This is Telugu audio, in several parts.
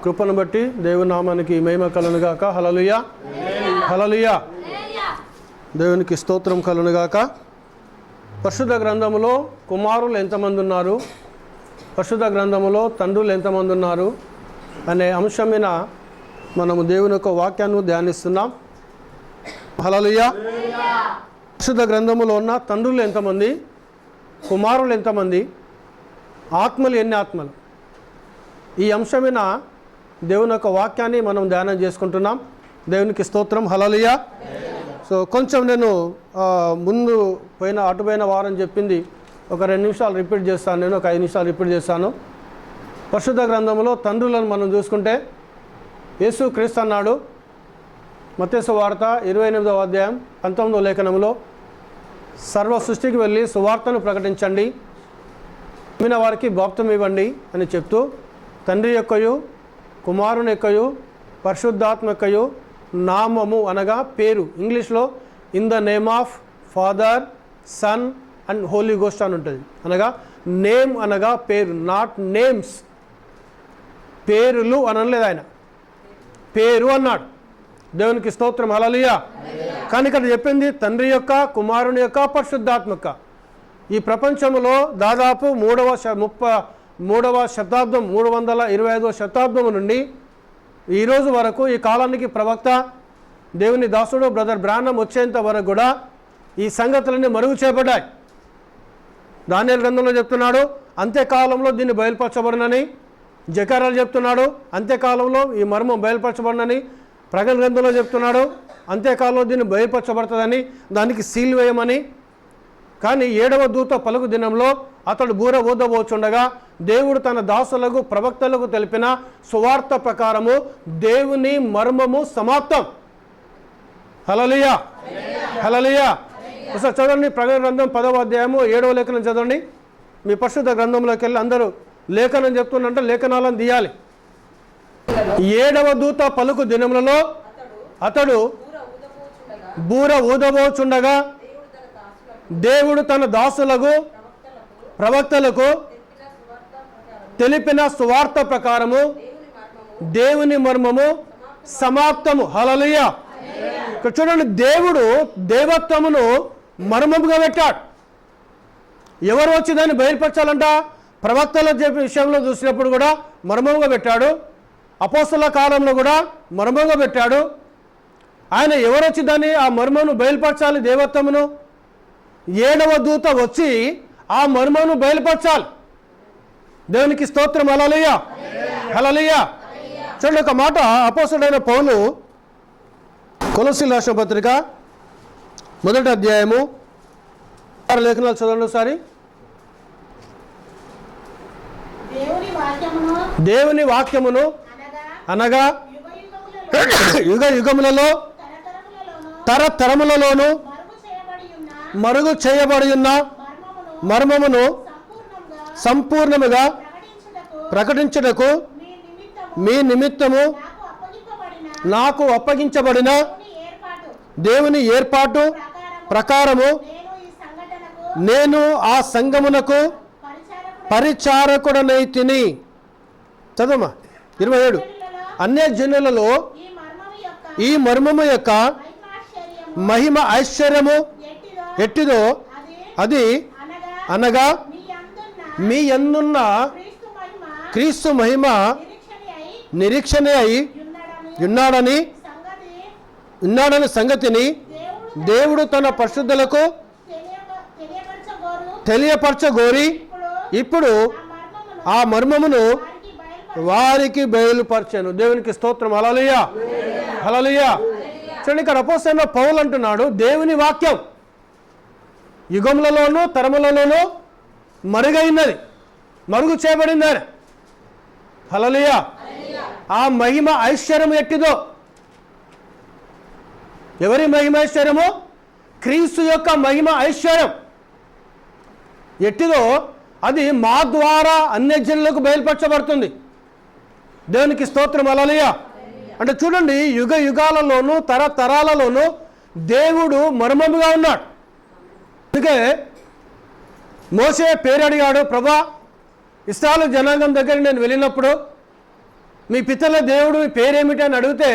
కృపను బట్టి దేవుని నామానికి మహిమ కలుగునుగాక. హల్లెలూయా హల్లెలూయా. దేవునికి స్తోత్రం కలుగునుగాక. పరిశుద్ధ గ్రంథములో కుమారులు ఎంతమంది ఉన్నారు, పరిశుద్ధ గ్రంథములో తండ్రులు ఎంతమంది ఉన్నారు అనే అంశం మీద మనము దేవుని యొక్క వాక్యాన్ని ధ్యానిస్తున్నాం. హల్లెలూయా. పరిశుద్ధ గ్రంథములో ఉన్న తండ్రులు ఎంతమంది, కుమారులు ఎంతమంది, ఆత్మలు ఎన్ని ఆత్మలు, ఈ అంశమైన దేవుని యొక్క వాక్యాన్ని మనం ధ్యానం చేసుకుంటున్నాం. దేవునికి స్తోత్రం. హల్లెలూయా. సో కొంచెం నేను ముందు అటుపోయిన వారం చెప్పింది ఒక 2 నిమిషాలు రిపీట్ చేస్తాను, నేను ఒక 5 నిమిషాలు రిపీట్ చేస్తాను. పరిశుద్ధ గ్రంథంలో తండ్రులను మనం చూసుకుంటే యేసు క్రీస్తు అన్నాడు మత్తయి సువార్త 28వ అధ్యాయం 19వ లేఖనంలో, సర్వ సృష్టికి వెళ్ళి సువార్తను ప్రకటించండి, నమ్మిన వారికి బాప్తిసం ఇవ్వండి అని చెప్తూ తండ్రి యొక్కయు కుమారుని యొక్కయు పరిశుద్ధాత్మ యొక్కయు నామము అనగా పేరు, ఇంగ్లీష్లో in the name of Father, Son and Holy Ghost అని ఉంటుంది. అనగా నేమ్ అనగా పేరు, నాట్ నేమ్స్. పేరులు అనలేదు ఆయన, పేరు అన్నాడు. దేవునికి స్తోత్రం. హల్లెలూయా. కానీ ఇక్కడ చెప్పింది తండ్రి యొక్క, కుమారుని యొక్క, పరిశుద్ధాత్మ యొక్క. ఈ ప్రపంచంలో దాదాపు 3వ శతాబ్దం 325వ శతాబ్దం నుండి ఈరోజు వరకు, ఈ కాలానికి ప్రవక్త దేవుని దాసుడు బ్రదర్ బ్రానమ్ వచ్చేంత వరకు కూడా ఈ సంగతులన్నీ మరుగు చేయబడ్డాయి. దానియేలు గ్రంథంలో చెప్తున్నాడు అంత్యకాలంలో దీన్ని బయలుపరచబడినని. జకర్యాలు చెప్తున్నాడు అంత్యకాలంలో ఈ మర్మం బయలుపరచబడినని. ప్రకటన గ్రంథంలో చెప్తున్నాడు అంత్యకాలంలో దీన్ని బయలుపరచబడుతుందని, దానికి సీల్ వేయమని. కానీ 7వ దూత పలుకు దినంలో అతడు బూర ఊదబోచుండగా దేవుడు తన దాసులకు ప్రవక్తలకు తెలిపిన సువార్త ప్రకారము దేవుని మర్మము సమాప్తం. హల్లెలూయా హల్లెలూయా. ఒకసారి చదవండి ప్రకటన గ్రంథం 10వ అధ్యాయము 7వ లేఖనం చదవండి. మీ పరిశుద్ధ గ్రంథంలోకి వెళ్ళి అందరూ లేఖనం చెప్తున్నంటే లేఖనాలను తీయాలి. 7వ దూత పలుకు దినములలో అతడు బూర ఊదబోచుండగా దేవుడు తన దాసులకు ప్రవక్తలకు తెలిపిన సువార్త ప్రకారము దేవుని మర్మము సమాప్తము. హల్లెలూయా. ఇక్కడ చూడండి, దేవుడు దేవత్వమును మర్మముగా పెట్టాడు. ఎవరు వచ్చి దాన్ని బయలుపరచాలంట? ప్రవక్తల విషయంలో చూసినప్పుడు కూడా మర్మముగా పెట్టాడు, అపోస్తల కాలంలో కూడా మర్మముగా పెట్టాడు. ఆయన ఎవరు వచ్చి దాన్ని ఆ మర్మమును బయలుపరచాలి? దేవత్వమును. 7వ దూత వచ్చి ఆ మర్మమును బయలుపరచాలి. దేవునికి స్తోత్రం. హల్లెలూయా హల్లెలూయా. చూడండి, ఒక మాట అపోస్తలుడైన పౌలు కొలొస్సీయులకు రాసిన పత్రిక 1వ అధ్యాయము 6 లేఖనాలు చదవండి ఒకసారి. దేవుని వాక్యమును అనగా యుగ యుగములలో తరతరములలోను మరుగు చేయబడి ఉన్న మర్మమును సంపూర్ణముగా ప్రకటించుటకు మీ నిమిత్తము నాకు అప్పగించబడిన దేవుని ఏర్పాటు ప్రకారము నేను ఆ సంఘమునకు పరిచారకుడనైతిని. చదవమా 27. అన్య జనులలో ఈ మర్మము యొక్క మహిమ ఐశ్వర్యము ఎట్టిదో అది అనగా మీ యందున్న క్రీస్తు మహిమ నిరీక్షణ అయి ఉన్నాడని సంగతిని దేవుడు తన పరిశుద్ధులకు తెలియపరచగోరి ఇప్పుడు ఆ మర్మమును వారికి బయలుపరచాను. దేవునికి స్తోత్రం. హల్లెలూయా హల్లెలూయా. చూడండి, ఇక్కడ అపోస్తలుడైన పౌలు అంటున్నాడు దేవుని వాక్యం యుగములలోనూ తరములలోనూ మరుగైనది, మరుగు చేయబడింది. హల్లెలూయా. ఆ మహిమ ఐశ్వర్యం ఎట్టిదో, ఎవరి మహిమ ఐశ్వర్యము? క్రీస్తు యొక్క మహిమ ఐశ్వర్యం ఎట్టిదో అది మా ద్వారా అన్యజనులకు బయలుపరచబడుతుంది. దేవునికి స్తోత్రం. హల్లెలూయా. అంటే చూడండి, యుగ యుగాలలోనూ తరతరాలలోనూ దేవుడు మర్మముగా ఉన్నాడు. అందుకే మోషే పేరు అడిగాడు, ప్రభా ఇశ్రాయేలు జనాంగం దగ్గర నేను వెళ్ళినప్పుడు మీ పితరుల దేవుడు మీ పేరేమిటి అని అడిగితే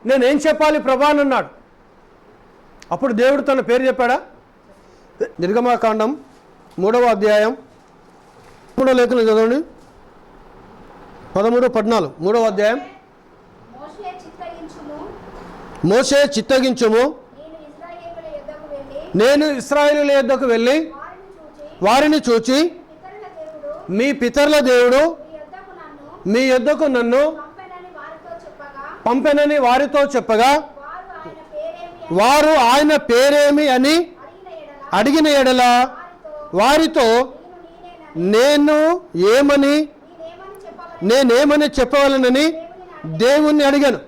నేనేం చెప్పాలి ప్రభా అని అన్నాడు. అప్పుడు దేవుడు తన పేరు చెప్పాడా? నిర్గమాకాండం 3వ అధ్యాయం 3వ లేఖనం చదవండి. 13, 14 3వ అధ్యాయం. మోషే చిత్తగించుము, నేను ఇశ్రాయేలీయుల యొద్దకు వెళ్ళి వారిని చూచి మీ పితరుల దేవుడు మీ యొద్దకు నన్ను పంపెనని వారితో చెప్పగా వారు ఆయన పేరేమి అని అడిగిన ఎడల వారితో నేనేమని చెప్పవలనని దేవుణ్ణి అడిగాను.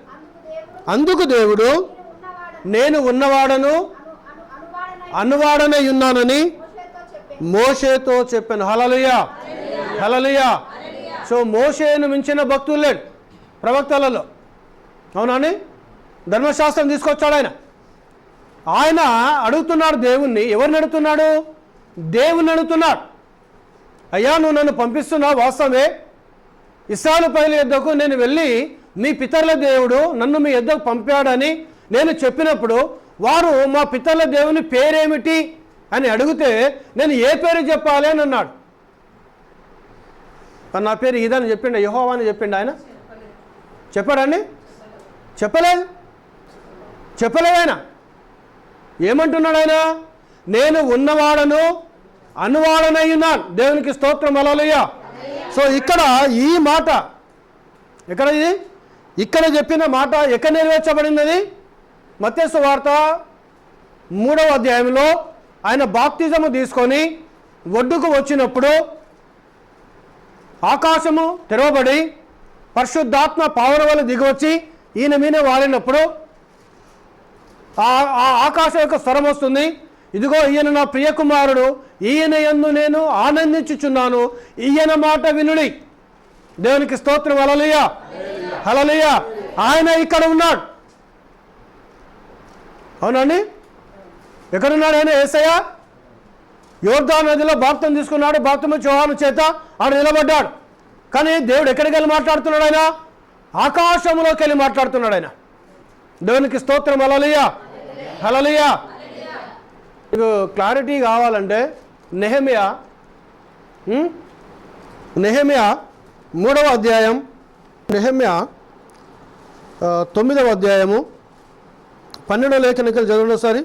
అందుకు దేవుడు నేను ఉన్నవాడను అనువాడనై ఉన్నానని మోషేతో చెప్పాను. హల్లెలూయా, హల్లెలూయా. సో మోషేను మించిన భక్తులు లేడు ప్రవక్తలలో, అవునాని? ధర్మశాస్త్రం తీసుకొచ్చాడు ఆయన. ఆయన అడుగుతున్నాడు దేవుణ్ణి. ఎవరిని అడుగుతున్నాడు? దేవుణ్ణి అడుగుతున్నాడు. అయ్యా, నువ్వు నన్ను పంపిస్తున్నావు వాస్తవమే. ఇశ్రాయేలు ప్రజల యొద్దకు నేను వెళ్ళి మీ పితరుల దేవుడు నన్ను మీ యొద్దకు పంపాడని నేను చెప్పినప్పుడు వారు మా పితరుల దేవుని పేరేమిటి అని అడిగితే నేను ఏ పేరు చెప్పాలి అని అన్నాడు. నా పేరు ఇదని చెప్పిండు, యెహోవా అని చెప్పిండు. ఆయన చెప్పాడండి? చెప్పలేదు ఆయన. ఏమంటున్నాడు ఆయన? నేను ఉన్నవాడను అనువాడనై ఉన్నాను. దేవునికి స్తోత్రం, హల్లెలూయా. సో ఇక్కడ ఈ మాట ఎక్కడ, ఇది ఇక్కడ చెప్పిన మాట ఎక్కడ నెరవేర్చబడినది? మత్తయి సువార్త 3వ అధ్యాయంలో ఆయన బాప్తిజము తీసుకొని ఒడ్డుకు వచ్చినప్పుడు ఆకాశము తెరవబడి పరిశుద్ధాత్మ పావురం వల్ల దిగివచ్చి ఈయన మీద వాలినప్పుడు ఆ ఆకాశం యొక్క స్వరం వస్తుంది, ఇదిగో ఈయన నా ప్రియకుమారుడు, ఈయన యందు నేను ఆనందించుచున్నాను, ఈయన మాట వినుడి. దేవునికి స్తోత్రం, హల్లెలూయా, హల్లెలూయా. ఆయన ఇక్కడ ఉన్నాడు, అవునండి? ఎక్కడున్నాడు ఆయన? యేసయ్య యోర్దాను నదిలో బాప్తిసం తీసుకున్నాడు. బాప్తిసం యోహాను చేత ఆడ నిలబడ్డాడు. కానీ దేవుడు ఎక్కడికి వెళ్ళి మాట్లాడుతున్నాడు? ఆయన ఆకాశంలోకి వెళ్ళి మాట్లాడుతున్నాడు ఆయన. దేవునికి స్తోత్రం, హల్లెలూయా, హల్లెలూయా. మీకు క్లారిటీ కావాలంటే నెహెమ్యా 3వ అధ్యాయం, నెహెమ్యా 9వ అధ్యాయము 12వ లేఖనకి చదవండి ఒకసారి.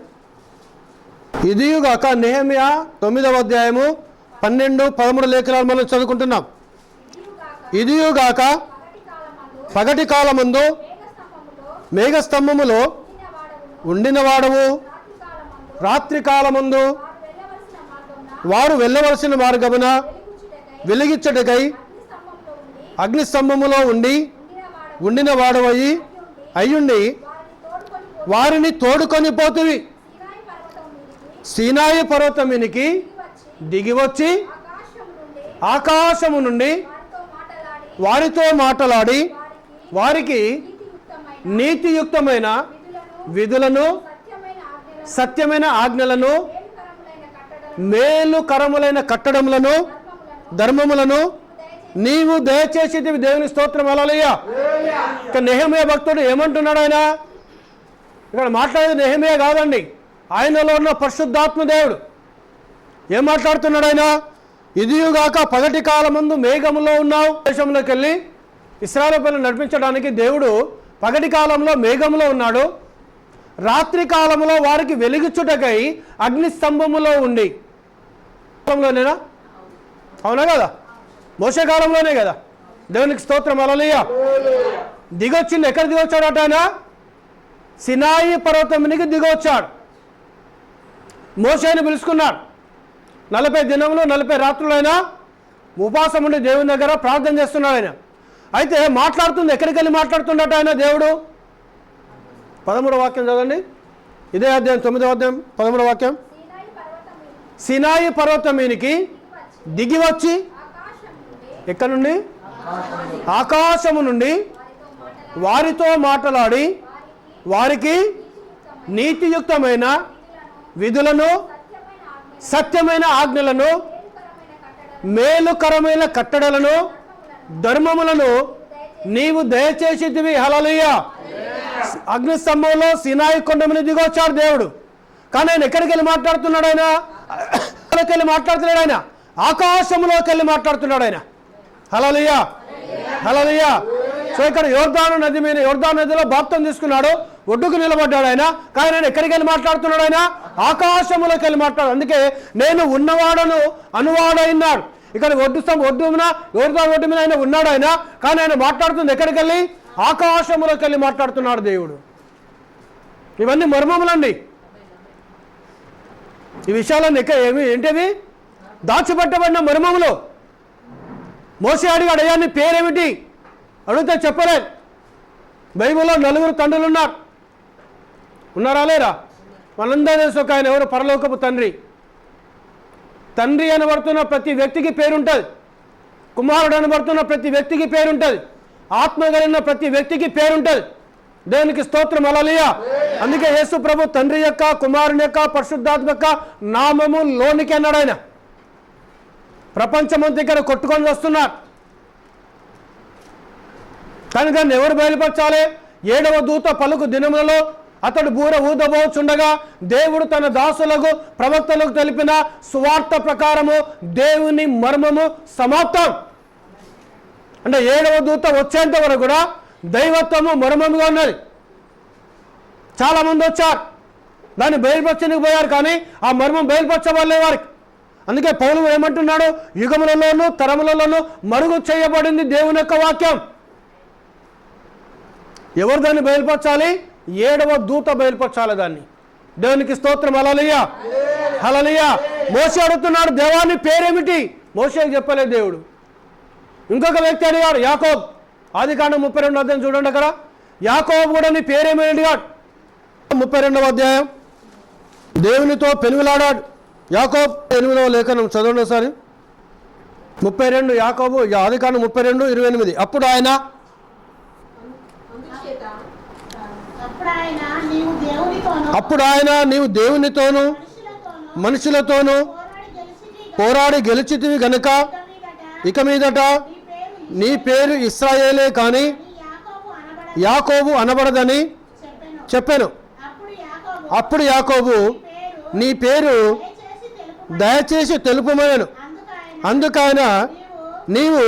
ఇదియుగాక నెహెమ్యా 9వ అధ్యాయము 12, 13 లేఖనాలు మనం చదువుకుంటున్నాం. ఇదియుగాక పగటి కాలమందు మేఘస్తంభములో ఉండిన వాడవు, రాత్రి కాలమందు వారు వెళ్ళవలసిన మార్గమున వెలిగించటకై అగ్నిస్తంభములో ఉండిన వాడవయి అయ్యుండి వారిని తోడుకొని పోతువి. సీనాయి పర్వతం మీదికి దిగివచ్చి ఆకాశము నుండి వారితో మాట్లాడి వారికి నీతియుక్తమైన విధులను సత్యమైన ఆజ్ఞలను మేలుకరములైన కట్టడములను ధర్మములను నీవు దయచేసి దేవుని స్తోత్రం, హల్లెలూయా. ఇక నెహెమ్యా భక్తుడు ఏమంటున్నాడు? ఆయన ఇక్కడ మాట్లాడేది నెహెమ్యా కాదండి, ఆయనలో ఉన్న పరిశుద్ధాత్మ దేవుడు. ఏం మాట్లాడుతున్నాడు ఆయన? ఇదియుగాక పగటి కాలమందు మేఘములో ఉన్నావు. దేశంలోకి వెళ్ళి ఇశ్రాయేలు ప్రజలను నడిపించడానికి దేవుడు పగటి కాలంలో మేఘంలో ఉన్నాడు, రాత్రి కాలంలో వారికి వెలిగించుటకై అగ్నిస్తంభములో ఉండి. కాలంలోనేనా? అవునా కదా? మోషే కాలంలోనే కదా? దేవునికి స్తోత్రం, హల్లెలూయా. దిగొచ్చింది. ఎక్కడ దిగొచ్చాడట ఆయన? సినాయి పర్వతం మీదకి దిగొచ్చాడు. మోషేని పిలుచుకున్నాడు. 40 దినములు 40 రాత్రులు అయినా ఉపవాసం ఉండి దేవుని దగ్గర ప్రార్థన చేస్తున్నాడు ఆయన. అయితే మాట్లాడుతుంది, ఎక్కడికి వెళ్ళి మాట్లాడుతుండట ఆయన దేవుడు? 13వ వాక్యం చదవండి. ఇదే అధ్యాయం 9వ అధ్యాయం 13వ వాక్యం. సినాయి పర్వతం మీదకి దిగివచ్చి, ఎక్కడి నుండి? ఆకాశము నుండి వారితో మాట్లాడి వారికి నీతియుక్తమైన విధులను సత్యమైన ఆజ్ఞలను మేలుకరమైన కట్టడలను ధర్మములను నీవు దయచేసితివి. హల్లెలూయా. అగ్ని స్తంభంలో సినాయి కొండ మీద దిగొచ్చాడు దేవుడు. కానీ ఆయన ఎక్కడికి వెళ్ళి మాట్లాడుతున్నాడు? ఆయన వెళ్ళి మాట్లాడుతున్నాడు. ఆయన ఆకాశంలోకి వెళ్ళి మాట్లాడుతున్నాడు. ఆయన హల్లెలూయా, హల్లెలూయా. సో ఇక్కడ యోర్దాను నది మీద, యోర్దాను నదిలో బాప్తిసం తీసుకున్నాడు, ఒడ్డుకు నిలబడ్డాడు ఆయన. కానీ ఆయన ఎక్కడికి వెళ్ళి మాట్లాడుతున్నాడు? ఆయన ఆకాశంలోకి వెళ్ళి మాట్లాడు. అందుకే నేను ఉన్నవాడను అనువాడైనాడు. ఇక్కడ ఒడ్డున యోర్దాను ఒడ్డు మీద ఆయన ఉన్నాడు ఆయన. కానీ ఆయన మాట్లాడుతుంది ఎక్కడికి వెళ్ళి? ఆకాశంలోకి వెళ్ళి మాట్లాడుతున్నాడు దేవుడు. ఇవన్నీ మర్మములండి. ఈ విషయాలన్నీ ఏంటివి? దాచిపెట్టబడిన మర్మములు. మోసే అడిగాడు, అయ్యా నీ పేరేమిటి అడిగితే చెప్పలేదు. బైబిల్లో 4 తండ్రులు ఉన్నారా లేరా? మనందరూ తెలుసు ఒక ఆయన ఎవరు? పరలోకపు తండ్రి. తండ్రి అనబడుతున్న ప్రతి వ్యక్తికి పేరుంటుంది. కుమారుడు అనబడుతున్న ప్రతి వ్యక్తికి పేరుంటుంది. ఆత్మ కలిగిన ప్రతి వ్యక్తికి పేరుంటుంది. దేవునికి స్తోత్రం, హల్లెలూయా. అందుకే యేసు ప్రభు తండ్రి యొక్క, కుమారుని యొక్క, పరిశుద్ధాత్మ యొక్క నామము లోనికి అన్నాడు ఆయన. ప్రపంచమంతా ఇక్కడ కొట్టుకొని వస్తున్నారు. కానీ దాన్ని ఎవరు బయలుపరచాలి? 7వ దూత పలుకు దినములలో అతడు బూర ఊదబోచుండగా దేవుడు తన దాసులకు ప్రవక్తలకు తెలిపిన సువార్త ప్రకారము దేవుని మర్మము సమాప్తం. అంటే 7వ దూత వచ్చేంత వరకు కూడా దైవత్వము మర్మముగా ఉన్నది. చాలామంది వచ్చారు, దాన్ని బయలుపరచడానికి పోయారు, కానీ ఆ మర్మం బయలుపరచవల్లే వారికి. అందుకే పౌలు ఏమంటున్నాడు? యుగములలోనూ తరములలోనూ మరుగు చేయబడింది దేవుని యొక్క వాక్యం. ఎవరు దాన్ని బయలుపరచాలి? 7వ దూత బయలుపరచాలి దాన్ని. దేవునికి స్తోత్రం, హల్లెలూయా, హల్లెలూయా. మోషే అడుగుతున్నాడు, దేవాని పేరేమిటి? మోషేకి చెప్పలేదు దేవుడు. ఇంకొక వ్యక్తి అడిగాడు, యాకోబు. ఆదికాండం 32వ అధ్యాయం చూడండి. అక్కడ యాకోబు కూడా నీ పేరేమి అడిగాడు. 32వ అధ్యాయం. దేవునితో పెనుగులాడాడు యాకోబు. 8వ లేఖనం చదవండి ఒకసారి. 32 యాకోబు, ఆదికాండం 32:28. అప్పుడు ఆయన నీవు దేవునితోనూ మనుషులతోనూ పోరాడి గెలిచితివి గనుక ఇక మీదట నీ పేరు ఇశ్రాయేలే కానీ యాకోబు అనబడదని చెప్పాను. అప్పుడు యాకోబు నీ పేరు దయచేసి తెలుపమనను. అందుకైనా నీవు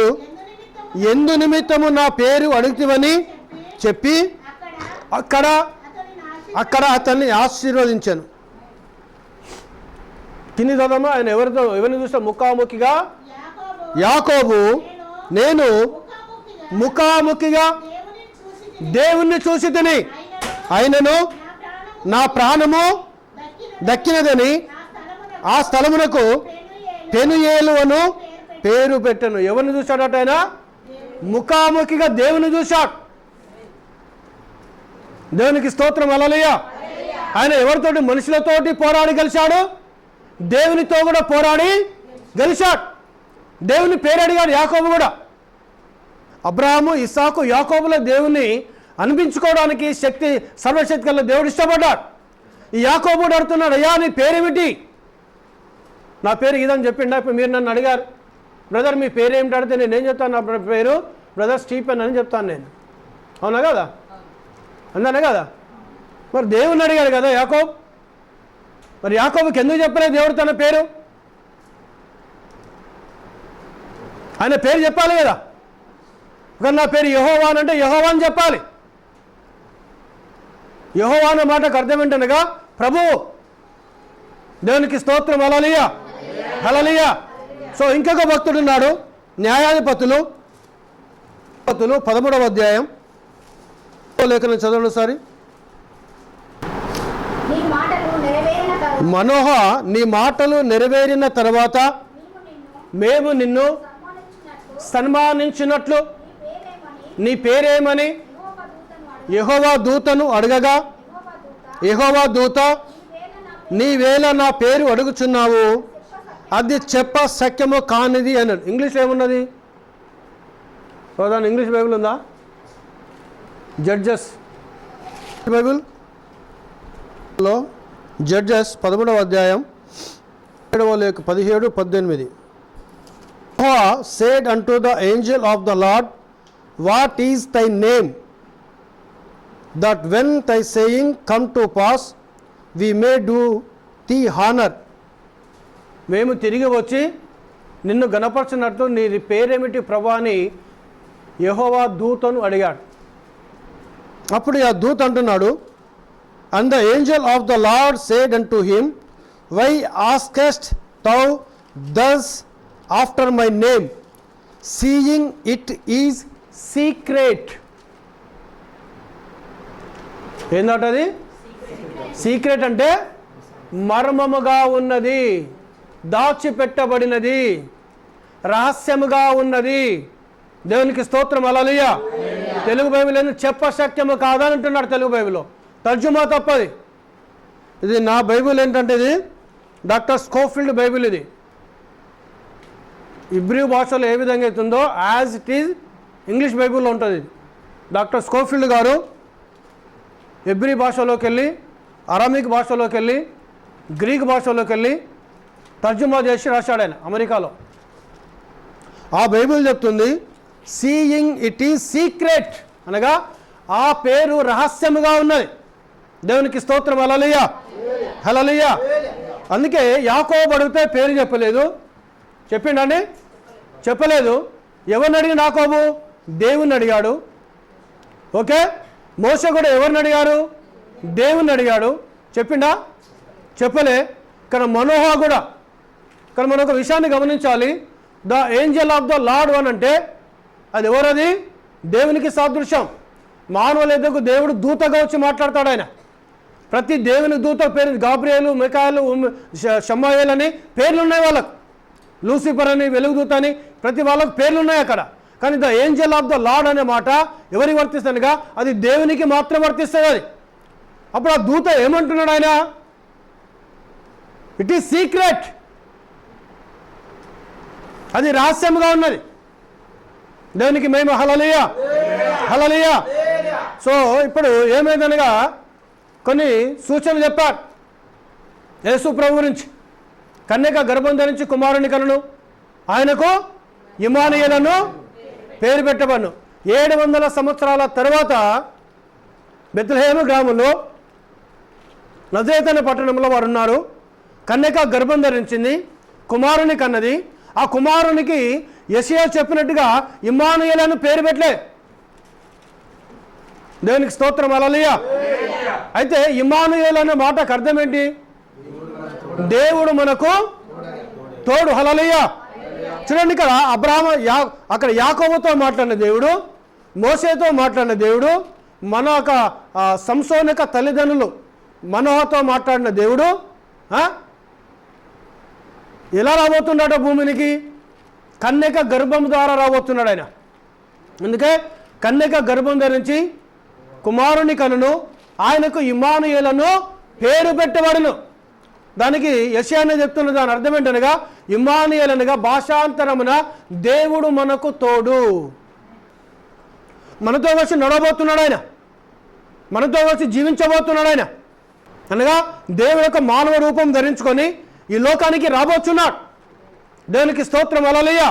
ఎందు నిమిత్తము నా పేరు అడుగుతావని చెప్పి అక్కడ అతన్ని ఆశీర్వదించాను. కింది చదవమా. ఆయన ఎవరిని చూస్తే ముఖాముఖిగా యాకోబు నేను ముఖాముఖిగా దేవుణ్ణి చూసి తిని ఆయనను నా ప్రాణము దక్కినదని ఆ స్థలమునకు పెనుయేలు అను పేరు పెట్టను. ఎవరిని చూశాడట ఆయన? ముఖాముఖిగా దేవుని చూశాడు. దేవునికి స్తోత్రం, హల్లెలూయా. ఆయన ఎవరితోటి? మనుషులతోటి పోరాడి గెలిచాడు, దేవునితో కూడా పోరాడి గెలిచాడు. దేవుని పేరు అడిగాడు యాకోబు కూడా. అబ్రహాము, ఇస్సాకు, యాకోబుల దేవుని అనిపించుకోవడానికి సర్వశక్తి గల దేవుడు ఇష్టపడ్డాడు. ఈ యాకోబు అడుగుతున్నాడు, అయ్యా నీ పేరేమిటి? నా పేరు ఇదని చెప్పిండా. ఇప్పుడు మీరు నన్ను అడిగారు, బ్రదర్ మీ పేరు ఏమిటి అడిగితే నేనేం చెప్తాను? నా పేరు బ్రదర్ స్టీఫెన్ అని చెప్తాను నేను. అవునా కదా? అందానే కదా? మరి దేవుని అడిగాడు కదా యాకోబు. మరి యాకోబుకి ఎందుకు చెప్పలేదు దేవుడు తన పేరు? ఆయన పేరు చెప్పాలి కదా. ఒక నా పేరు యెహోవా అంటే యెహోవా అని చెప్పాలి. యెహోవా అనే మాటకు అర్థం ఏంటనగా ప్రభువు. దేవునికి స్తోత్రం, హల్లెలూయా, హల్లెలూయా. సో ఇంకొక భక్తుడు ఉన్నాడు, న్యాయాధిపతులు 13వ అధ్యాయం లేఖనం చదవండి ఒకసారి. మనోహ నీ మాటలు నెరవేరిన తర్వాత మేము నిన్ను సన్మానించినట్లు నీ పేరేమని యెహోవా దూతను అడగగా యెహోవా దూత నీవేళ నా పేరు అడుగుచున్నావు, అది చెప్ప శక్యము కానిది అన్నాడు. ఇంగ్లీష్ ఏమున్నది? ఇంగ్లీష్ బైబిల్ ఉందా? జడ్జెస్ బైబిల్లో జడ్జెస్ 13వ అధ్యాయం 17-18. Said unto the angel of the Lord, what is thy name, that when thy saying come to pass, we may do thee honor. మేము తిరిగి వచ్చి నిన్ను గణపరచినట్టు నీ పేరేమిటి ప్రభా అని యెహోవా దూతను అడిగాడు. అప్పుడు ఆ దూత అంటున్నాడు, and the angel of the Lord said unto him, why askest thou thus after my name, seeing it is secret. ఏంటది సీక్రెట్ అంటే మర్మముగా ఉన్నది, దాచిపెట్టబడినది, రహస్యముగా ఉన్నది. దేవునికి స్తోత్రం. హల్లెలూయా. తెలుగు బైబిల్ ఏంది చెప్పశక్యము కాదని అంటున్నాడు తెలుగు బైబిల్లో. తర్జుమా తప్పది. ఇది నా బైబిల్ ఏంటంటే ఇది డాక్టర్ స్కోఫీల్డ్ బైబిల్. ఇది ఇబ్రియూ భాషలో ఏ విధంగా అవుతుందో యాజ్ ఇట్ ఈజ్ ఇంగ్లీష్ బైబిల్లో ఉంటుంది. డాక్టర్ స్కోఫీల్డ్ గారు ఎబ్రీ భాషలోకి వెళ్ళి, అరామిక్ భాషలోకి వెళ్ళి, గ్రీక్ భాషలోకి వెళ్ళి తర్జుమా చేసి రాశాడు ఆయన అమెరికాలో. ఆ బైబిల్ చెప్తుంది సీయింగ్ ఇట్ ఈజ్ సీక్రెట్ అనగా ఆ పేరు రహస్యముగా ఉన్నది. దేవునికి స్తోత్రం. హల్లెలూయా, హల్లెలూయా. అందుకే యాకోబు అడిగితే పేరు చెప్పలేదు, చెప్పిండండి చెప్పలేదు. ఎవరిని అడిగి యాకోబు? దేవుణ్ణి అడిగాడు. ఓకే. మోషే కూడా ఎవరిని అడిగారు? దేవుణ్ణి అడిగాడు. చెప్పిండా? చెప్పలే. కానీ మనోహ కూడా, కానీ మనం ఒక విషయాన్ని గమనించాలి. The Angel of the lord అని అంటే అది ఎవరది? దేవునికి సాదృశ్యం. మానవుల ఎద్దకు దేవుడు దూతగా వచ్చి మాట్లాడతాడు. ఆయన ప్రతి దేవుని దూత పేరు గాబ్రియేలు, మికాయేలు, షమ్మాయేలు అని పేర్లు ఉన్నాయి వాళ్ళకు. లూసిఫర్ అని, వెలుగుదూత అని ప్రతి వాళ్ళకు పేర్లు ఉన్నాయి అక్కడ. కానీ the Angel of the lord అనే మాట ఎవరికి వర్తిస్తుందిగా? అది దేవునికి మాత్రం వర్తిస్తుంది. అది అప్పుడు ఆ దూత ఏమంటున్నాడు ఆయన? ఇట్ ఈస్ సీక్రెట్, అది రహస్యంగా ఉన్నది. దేవునికి మేము హల్లెలూయా, హల్లెలూయా. సో ఇప్పుడు ఏమైందనగా కొన్ని సూచనలు చెప్పారు యేసు ప్రభు గురించి. కన్యక గర్భం ధరించి కుమారుని కనును, ఆయనకు ఇమ్మానుయేలను పేరు పెట్టబడును. 700 సంవత్సరాల తర్వాత బెత్లెహేము గ్రామంలో నజరేతు అనే పట్టణంలో వారు ఉన్నారు. కన్యక గర్భం ధరించింది, కుమారుని కన్నది. ఆ కుమారునికి యెషయా చెప్పినట్టుగా ఇమ్మానుయేలను పేరు పెట్టలే. దేవునికి స్తోత్రం. హల్లెలూయా. అయితే ఇమ్మానుయేలు అనే మాటకు అర్థం ఏంటి? దేవుడు మనకు తోడు. హల్లెలూయా. చూడండి, ఇక్కడ అక్కడ యాకోబుతో మాట్లాడిన దేవుడు, మోషేతో మాట్లాడిన దేవుడు, మన యొక్క సంసోను యొక్క తల్లిదండ్రులు మనోహతో మాట్లాడిన దేవుడు ఎలా రాబోతున్నాడో భూమినికి? కన్యక గర్భం ద్వారా రాబోతున్నాడు ఆయన. అందుకే కన్యక గర్భం ధరించి కుమారుని కనును, ఆయనకు ఇమ్మానుయేలను పేరు పెట్టబడును. దానికి యెషయానే చెప్తున్న దాని అర్థం ఏంటనగా ఇమ్మానుయేలు అనగా భాషాంతరమున దేవుడు మనకు తోడు. మనతో వచ్చి నడవబోతున్నాడు ఆయన, మనతో వచ్చి జీవించబోతున్నాడు ఆయన. అనగా దేవుని యొక్క మానవ రూపం ధరించుకొని ఈ లోకానికి రాబోతున్నాడు. దేవునికి స్తోత్రం. హల్లెలూయా.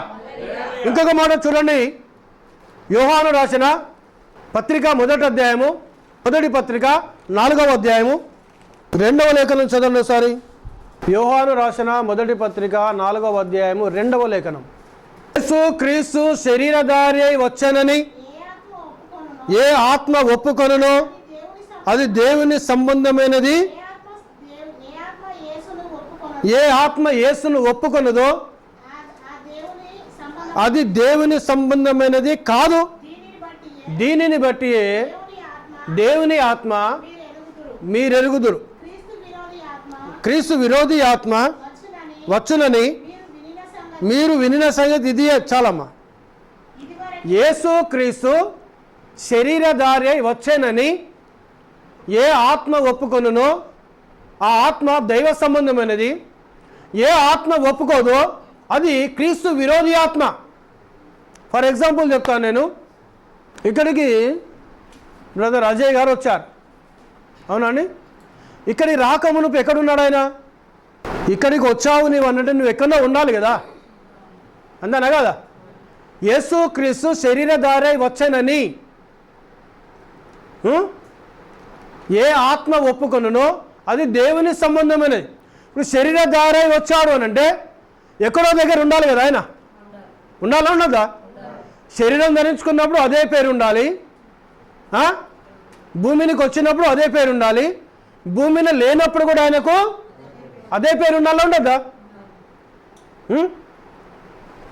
ఇంకొక మాట చూడండి, యోహాను రాసిన పత్రిక మొదటి అధ్యాయము, మొదటి పత్రిక 4వ అధ్యాయము 2వ లేఖనం చదవండి ఒకసారి. యోహాను రాసిన మొదటి పత్రిక 4వ అధ్యాయము 2వ లేఖనం. యేసు క్రీస్తు శరీరధారి అయి వచ్చానని ఏ ఆత్మ ఒప్పుకొనునో అది దేవుని సంబంధమైనది, ఏ ఆత్మ యేసును ఒప్పుకొనదో అది దేవుని సంబంధమైనది కాదు. దీనిని బట్టి దేవుని ఆత్మ మీరెరుగుదురు. క్రీస్తు విరోధి ఆత్మ వచ్చునని మీరు వినిన సంగతి ఇది చాలమ్మా. యేసు క్రీస్తు శరీరధారి అయి వచ్చానని ఏ ఆత్మ ఒప్పుకొనునో ఆ ఆత్మ దైవ సంబంధమైనది. ఏ ఆత్మ ఒప్పుకోదో అది క్రీస్తు విరోధి ఆత్మ. ఫర్ ఎగ్జాంపుల్ చెప్తాను నేను. ఇక్కడికి బ్రదర్ అజయ్ గారు వచ్చారు, అవునండి. ఇక్కడికి రాకమునుపు ఎక్కడున్నాడు ఆయన? ఇక్కడికి వచ్చావు నీవు అన్నట్టు నువ్వు ఎక్కడో ఉండాలి కదా, అంతేనా కదా? యేసుక్రీస్తు శరీరధారై వచ్చానని ఏ ఆత్మ ఒప్పుకొనునో అది దేవుని సంబంధమైనది. ఇప్పుడు శరీరధారై వచ్చాడు అని అంటే ఎక్కడో దగ్గర ఉండాలి కదా, ఆయన ఉండాలా ఉండదా? శరీరం ధరించుకున్నప్పుడు అదే పేరు ఉండాలి, భూమినికి వచ్చినప్పుడు అదే పేరు ఉండాలి, భూమిని లేనప్పుడు కూడా ఆయనకు అదే పేరు ఉండాలా ఉండద్దా?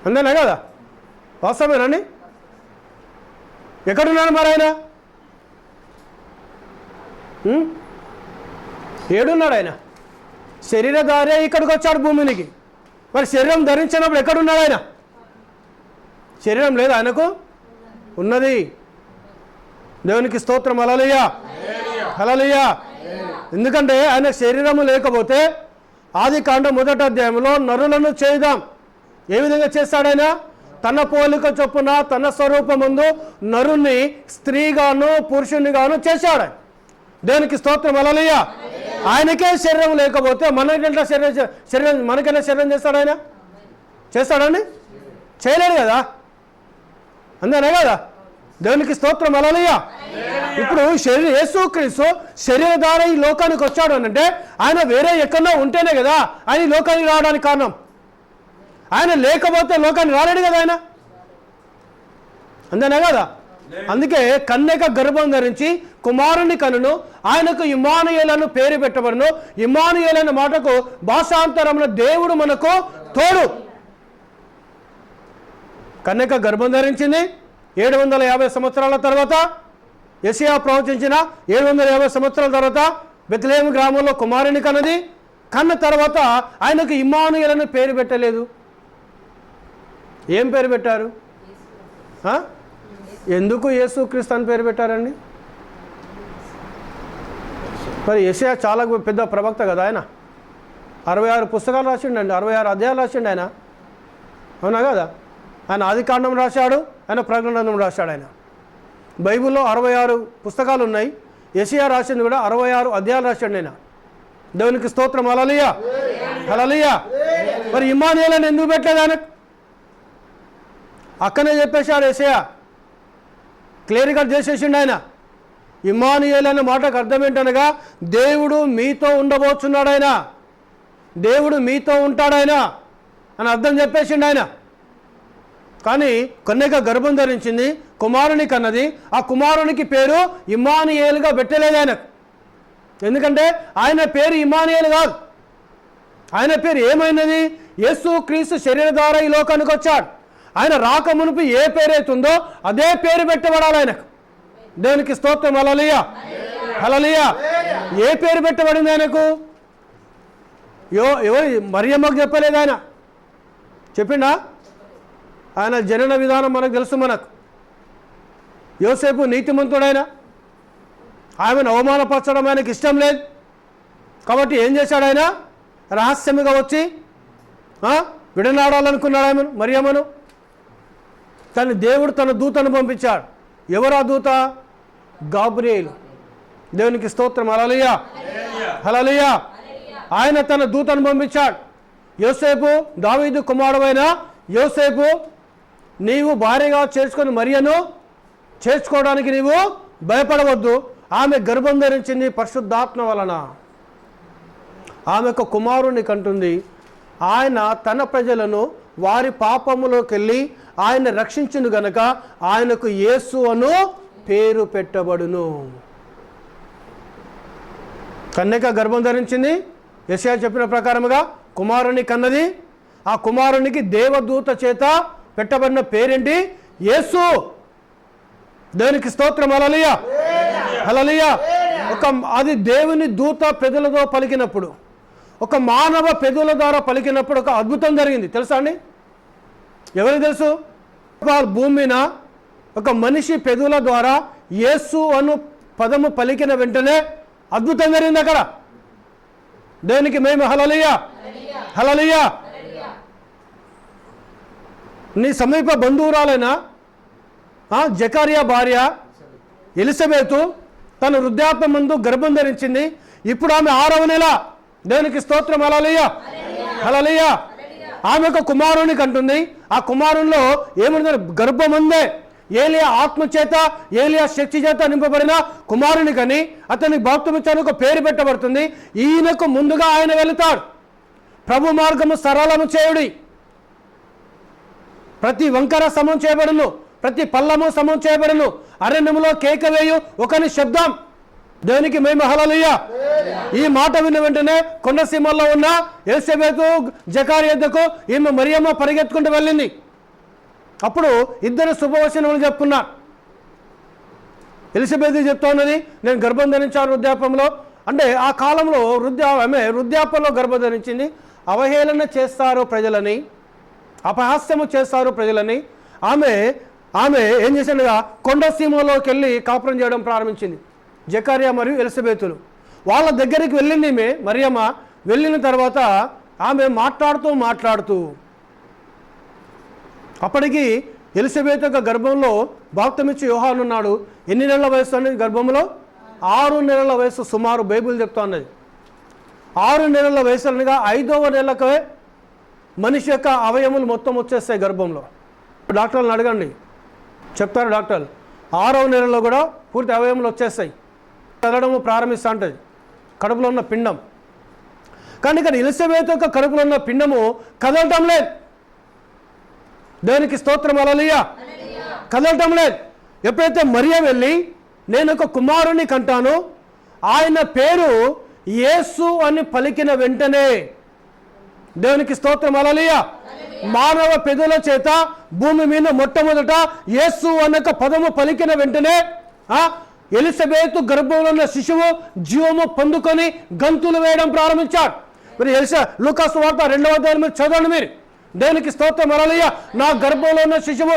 అంతేనా కదా? వాస్తవేనండి. ఎక్కడున్నాడు మరి ఆయన? ఏడున్నాడు ఆయన? శరీరధారే ఇక్కడికి వచ్చాడు భూమినికి. మరి శరీరం ధరించినప్పుడు ఎక్కడున్నాడు ఆయన? శరీరం లేదు ఆయనకు, ఉన్నది. దేవునికి స్తోత్రం. హల్లెలూయా, హల్లెలూయా. ఎందుకంటే ఆయన శరీరము లేకపోతే ఆదికాండం 1వ అధ్యాయంలో నరులను చేద్దాం ఏ విధంగా చేస్తాడైనా? తన పోలిక చొప్పున తన స్వరూపమందు నరుణ్ణి స్త్రీగాను పురుషునిగాను చేశాడు. దేవునికి స్తోత్రం. హల్లెలూయా. ఆయనకే శరీరం లేకపోతే మనకంటే మనకైనా శరీరం చేస్తాడు ఆయన? చేస్తాడండి? చేయలేడు కదా, అంతేనా కదా? దేవునికి స్తోత్రం. హల్లెలూయా. ఇప్పుడు యేసుక్రీస్తు శరీరధార ఈ లోకానికి వచ్చాడు అని అంటే ఆయన వేరే ఎక్కడో ఉంటేనే కదా ఆయన ఈ లోకానికి రావడానికి కారణం. ఆయన లేకపోతే లోకానికి రాలేడు కదా ఆయన, అంతేనా కదా? అందుకే కన్యక గర్భం ధరించి కుమారుని కనును, ఆయనకు ఇమ్మానుయేలు పేరు పెట్టబడును. ఇమ్మానుయేలు అనే మాటకు భాషాంతరమున దేవుడు మనకు తోడు. కన్యక గర్భం ధరించింది. 750 సంవత్సరాల తర్వాత యెషయా ప్రవచించిన 750 సంవత్సరాల తర్వాత బెత్లెహేము గ్రామంలో కుమారుని కన్నది. కన్న తర్వాత ఆయనకు ఇమ్మానుయేలు అని పేరు పెట్టలేదు. ఏం పేరు పెట్టారు? ఎందుకు యేసుక్రీస్తు అని పేరు పెట్టారండి? మరి యెషయా చాలా పెద్ద ప్రవక్త కదా, ఆయన 66 పుస్తకాలు రాసిండండి, 66 అధ్యాయాలు రాసిండు ఆయన, అవునా కదా? ఆయన ఆదికాండం రాశాడు, ఆయన ప్రకటన రాశాడు. ఆయన బైబిల్లో 66 పుస్తకాలు ఉన్నాయి. యెషయా రాసింది కూడా 66 అధ్యాయాలు రాశాడు ఆయన. దేవునికి స్తోత్రం. హల్లెలూయా, హల్లెలూయా. మరి ఇమ్మానుయేలు అని ఎందుకు పెట్టలేదు ఆయనకు? అక్కనే చెప్పేశాడు యెషయా, క్లియర్ కట్ చేసేసిండు ఆయన. ఇమ్మానుయేలు అనే మాటకు అర్థం ఏంటనగా దేవుడు మీతో ఉండబోతున్నాడు, ఆయన దేవుడు మీతో ఉంటాడాయన అని అర్థం చెప్పేసిండు ఆయన. కానీ కన్యక గర్భం ధరించింది, కుమారుని కన్నది. ఆ కుమారునికి పేరు ఇమ్మానుయేలుగా పెట్టలేదు ఆయనకు. ఎందుకంటే ఆయన పేరు ఇమ్మానుయేలు కాదు, ఆయన పేరు ఏమైనది? యేసుక్రీస్తు శరీరధార ఈ లోకానికి వచ్చాడు. ఆయన రాక మునుపు ఏ పేరైతుందో అదే పేరు పెట్టబడాలి ఆయనకు. దేవునికి స్తోత్రం. హల్లెలూయా, హల్లెలూయా. ఏ పేరు పెట్టబడింది ఆయనకు? ఎవరు? మరియమ్మకు చెప్పలేదు ఆయన, చెప్పిండా? ఆయన జనన విధానం మనకు తెలుసు. మనకు యోసేపు నీతిమంతుడైన, ఆమెను అవమానపరచడం ఆయనకి ఇష్టం లేదు. కాబట్టి ఏం చేశాడు ఆయన? రహస్యంగా వచ్చి విడనాడాలనుకున్నాడు ఆమెను, మరియమ్మను. కానీ దేవుడు తన దూతను పంపించాడు. ఎవరు ఆ దూత? గాబ్రియేలు. దేవునికి స్తోత్రం. హల్లెలూయా, హల్లెలూయా. ఆయన తన దూతను పంపించాడు. యోసేపు, దావీదు కుమారుడైన యోసేపు, నీవు భార్యగా చేసుకొని మరియను చేర్చుకోవడానికి నీవు భయపడవద్దు. ఆమె గర్భం ధరించింది పరిశుద్ధాత్మ వలన. ఆమెకు కుమారుని కంటుంది. ఆయన తన ప్రజలను వారి పాపములోకి వెళ్ళి ఆయన రక్షించును గనక ఆయనకు యేసు అను పేరు పెట్టబడును. కన్యక గర్భం ధరించింది, యెషయా చెప్పిన ప్రకారముగా కుమారుని కన్నది. ఆ కుమారునికి దేవదూత చేత పెట్టబడిన పేరేంటి? యేసు. దేవునికి స్తోత్రం. హల్లెలూయా, హల్లెలూయా. అది దేవుని దూత పెదవులతో పలికినప్పుడు, ఒక మానవ పెదవుల ద్వారా పలికినప్పుడు ఒక అద్భుతం జరిగింది. తెలుసా అండి? ఎవరికి తెలుసు? భూమి మీద ఒక మనిషి పెదవుల ద్వారా యేసు అను పదము పలికిన వెంటనే అద్భుతం జరిగింది అక్కడ. దేవునికి మేము హల్లెలూయా, హల్లెలూయా. నీ సమీప బంధువురాలైన జకరియా భార్య ఎలిజబెతు తన వృద్ధాప్య ముందు గర్భం ధరించింది. ఇప్పుడు ఆమె 6వ నెల. దేవునికి స్తోత్రం. హల్లెలూయా, హల్లెలూయా. ఆమె ఒక కుమారుని కంటుంది. ఆ కుమారుల్లో ఏముంది? గర్భం ఉందే. ఏలియా ఆత్మ చేత, ఏలియా శక్తి చేత నింపబడిన కుమారుని కని అతనికి బాప్తిస్మం ఒక పేరు పెట్టబడుతుంది. ఈయనకు ముందుగా ఆయన వెళుతాడు. ప్రభు మార్గము సరళము చేయుడి, ప్రతి వంకర సమం చేయబడును, ప్రతి పల్లము సమం చేయబడును, అరణ్యములో కేక వేయు ఒకని శబ్దం. దేవునికి మహిమ, హల్లెలూయా. ఈ మాట విన్న వెంటనే కొండసీమల్లో ఉన్న ఎలిసబెతు జకరియా యొద్దకు ఈమె మరియమ్మ పరిగెత్తుకుంటూ వెళ్ళింది. అప్పుడు ఇద్దరు శుభవచనములు చెప్పుకున్నారు. ఎలిసబెత్ చెప్తా ఉన్నది, నేను గర్భం ధరించాను వృద్ధాపంలో. అంటే ఆ కాలంలో ఆమె వృద్ధాపంలో గర్భం ధరించింది. అవహేళన చేస్తారు ప్రజలని, అపహాస్యము చేస్తారు ప్రజలని. ఆమె ఏం చేసిందిగా కొండసీమలోకి వెళ్ళి కాపురం చేయడం ప్రారంభించింది. జకరియా మరియు ఎలిసబెతులు వాళ్ళ దగ్గరికి వెళ్ళింది మరియమ్మ. వెళ్ళిన తర్వాత ఆమె మాట్లాడుతూ అప్పటికి ఎలిసబెత్ యొక్క గర్భంలో బాప్తిస్మం యోహాను ఉన్నాడు. ఎన్ని నెలల వయసు అనేది గర్భంలో? 6 నెలల వయసు సుమారు. బైబిల్ చెప్తా ఉన్నది 6 నెలల వయసు అనగా 5వ నెలకే మనిషి యొక్క అవయములు మొత్తం వచ్చేస్తాయి గర్భంలో. డాక్టర్లను అడగండి, చెప్తారు డాక్టర్లు. 6వ నెలలో కూడా పూర్తి అవయములు వచ్చేస్తాయి, కదలడము ప్రారంభిస్తూ ఉంటుంది కడుపులో ఉన్న పిండం. కానీ ఇక్కడ ఎలిసబెత్ యొక్క కడుపులో ఉన్న పిండము కదలటం లేదు. దేవునికి స్తోత్రం, హల్లెలూయా. కదలటం లేదు. ఎప్పుడైతే మరియ వెళ్ళి నేను ఒక కుమారుని కంటాను, ఆయన పేరు యేసు అని పలికిన వెంటనే, దేవునికి స్తోత్రం, హల్లెలూయా, మానవ పెదవుల చేత భూమి మీద మొట్టమొదట యేసు అన్న పదము పలికిన వెంటనే ఎలిసబెత్ గర్భంలో ఉన్న శిశువు జీవము పొందుకొని గంతులు వేయడం ప్రారంభించాడు. మరి లూకా సువార్త 2వ అధ్యాయం మీరు చదవండి. మీరు దేవునికి స్తోత్రం, హల్లెలూయా. నా గర్భంలో ఉన్న శిశువు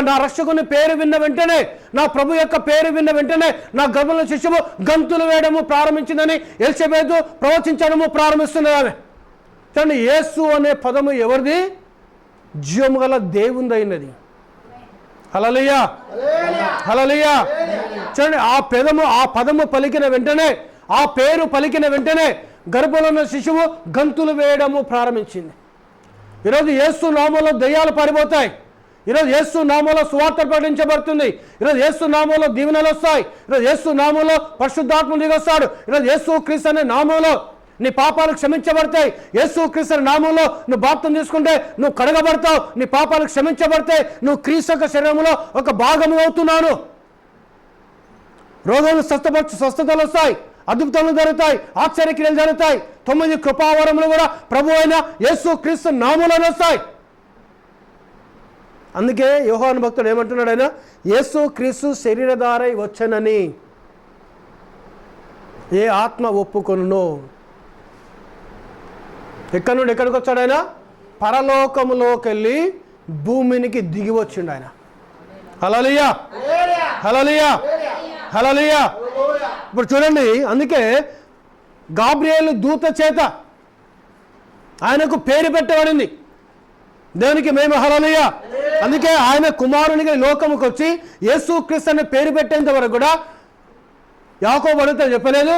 నా రక్షకుని పేరు విన్న వెంటనే, నా ప్రభు యొక్క పేరు విన్న వెంటనే నా గర్భంలో శిశువు గంతులు వేయడము ప్రారంభించిందని ఎలిసబెత్ ప్రవచించడము ప్రారంభిస్తున్నది. ఆమె చూడండి, యేసు అనే పదము ఎవరిది? జీవము గల దేవునిది అయినది. హల్లెలూయా, హల్లెలూయా. చూడండి, ఆ పదము పలికిన వెంటనే, ఆ పేరు పలికిన వెంటనే గర్భంలో ఉన్న శిశువు గంతులు వేయడము ప్రారంభించింది. ఈరోజు యేసు నామంలో దయ్యాలు పారిపోతాయి. ఈరోజు యేసు నామంలో సువార్త ప్రకటించబడుతుంది. ఈరోజు యేసు నామంలో దీవెనలు వస్తాయి. ఈరోజు యేసు నామంలో పరిశుద్ధాత్మ దిగొస్తాడు. ఈరోజు యేసు క్రీస్తు అనే నామంలో నీ పాపాలు క్షమించబడతాయి. యేసు క్రీస్తు నామంలో నువ్వు బాప్తిసం తీసుకుంటే నువ్వు కడగబడతావు. నీ పాపాలు క్షమించబడితే నువ్వు క్రీస్తు యొక్క శరీరంలో ఒక భాగం అవుతున్నాను. రోగాలు స్వస్థతలు వస్తాయి, అద్భుతాలు జరుగుతాయి, ఆశ్చర్యక్రియలు జరుగుతాయి. 9 కృపావరములు కూడా ప్రభు అయిన యేసు క్రీస్తు నామములోనే వస్తాయి. అందుకే యోహాను భక్తుడు ఏమంటున్నాడు? ఆయన యేసు క్రీస్తు శరీరధారై వచ్చనని ఏ ఆత్మ ఒప్పుకొనునో. ఎక్కడి నుండి ఎక్కడికి వచ్చాడు ఆయన? పరలోకములోకి వెళ్ళి భూమినికి దిగి వచ్చిండు ఆయన. హల్లెలూయా, హల్లెలూయా, హల్లెలూయా. ఇప్పుడు చూడండి, అందుకే గాబ్రియేలు దూత చేత ఆయనకు పేరు పెట్టబడింది. దేవునికి మహిమ, హల్లెలూయా. అందుకే ఆయన కుమారునిగా లోకముకు వచ్చి యేసు క్రీస్తు అనే పేరు పెట్టేంత వరకు కూడా యాకోబు అడిగితే చెప్పలేదు,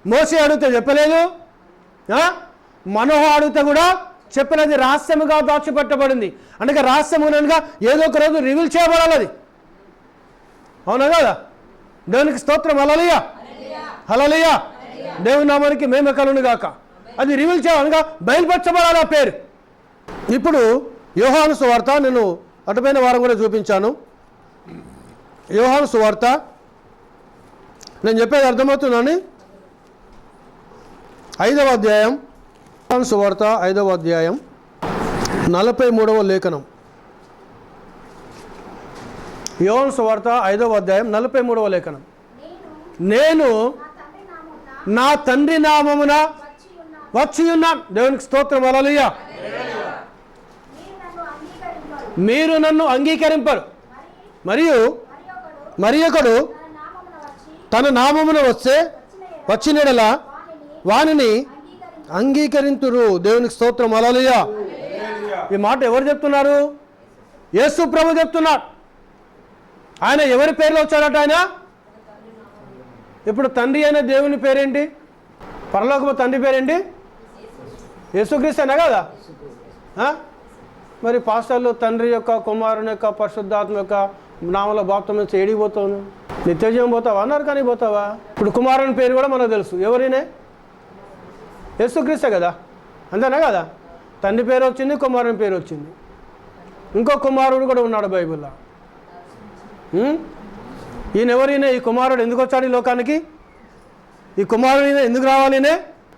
మోషే అడిగితే చెప్పలేదు, మనోహ అడిగితే కూడా చెప్పలేదు. రహస్యముగా దాచిపెట్టబడింది. అందుకే రహస్యముగా ఏదో ఒక రోజు రివీల్ చేయబడాలి అది. అవునా కదా? దేవునికి స్తోత్రం, హల్లెలూయా, హల్లెలూయా. దేవుని నామానికి మహిమ కలుగును గాక. అది రివీల్ చేయాలనగా బయలుపరచబడాలి ఆ పేరు. ఇప్పుడు యోహాను సువార్త నేను అటుపైన వారం కూడా చూపించాను. యోహాను సువార్త నేను చెప్పేది అర్థమవుతుందని 5వ అధ్యాయం, యోహాను సువార్త 5వ అధ్యాయం 43వ లేఖనం. యోహాను సువార్త 5వ అధ్యాయం 43వ లేఖనం. నేను నా తండ్రి నామమున వచ్చి ఉన్నాను. దేవునికి స్తోత్రం, హల్లెలూయా. మీరు నన్ను అంగీకరింపరు, మరియు ఒకడు తన నామమున వచ్చినడల వానిని అంగీకరింతురు. దేవునికి స్తోత్రం, హల్లెలూయా. ఈ మాట ఎవరు చెప్తున్నారు? యేసు ప్రభు చెప్తున్నారు. ఆయన ఎవరి పేరులో వచ్చాడట? ఆయన ఇప్పుడు తండ్రి అయిన దేవుని పేరేంటి? పరలోకపు తండ్రి పేరేంటి? యేసుక్రీస్తేనా కదా? మరి పాస్టర్లు తండ్రి యొక్క, కుమారుని యొక్క, పరిశుద్ధాత్మ యొక్క నామల బాప్తిస్మం నుంచి ఏడికి పోతావు? నిత్యజీవం పోతావా? నరకానికి పోతావా? ఇప్పుడు కుమారుని పేరు కూడా మనకు తెలుసు. ఎవరినే? యేసుక్రీస్తే కదా, అంతేనా కదా? తండ్రి పేరు వచ్చింది, కుమారుని పేరు వచ్చింది. ఇంకో కుమారుడు కూడా ఉన్నాడు బైబిల్లో. ఈయన ఎవరైనా? ఈ కుమారుడు ఎందుకు వచ్చాడు ఈ లోకానికి? ఈ కుమారుడు ఎందుకు రావాలినే?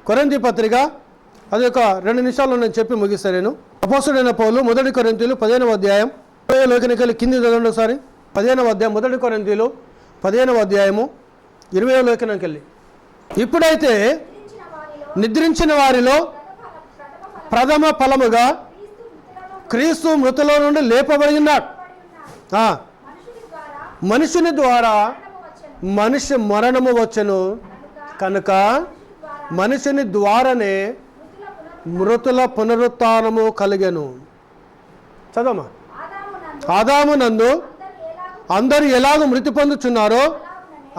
కొరింథీ పత్రిక అది ఒక 2 నిమిషాల్లో నేను చెప్పి ముగిస్తాను. నేను అపోస్తుడైన పౌలు 1 కొరింథీయులు 15వ అధ్యాయం 20లోకి వెళ్ళి కింది చదవండి ఒకసారి. 15వ అధ్యాయం 1 కొరింథీయులు 15వ అధ్యాయము 20లోకి వెళ్ళి, ఇప్పుడైతే నిద్రించిన వారిలో ప్రథమ ఫలముగా క్రీస్తు మృతుల నుండి లేపబడి ఉన్నాడు. మనుషుని ద్వారా మనిషి మరణము వచ్చెను కనుక మనుషుని ద్వారానే మృతుల పునరుత్థానము కలిగెను. చదవమా. ఆదాము నందు అందరూ ఎలాగో మృతి పొందుచున్నారో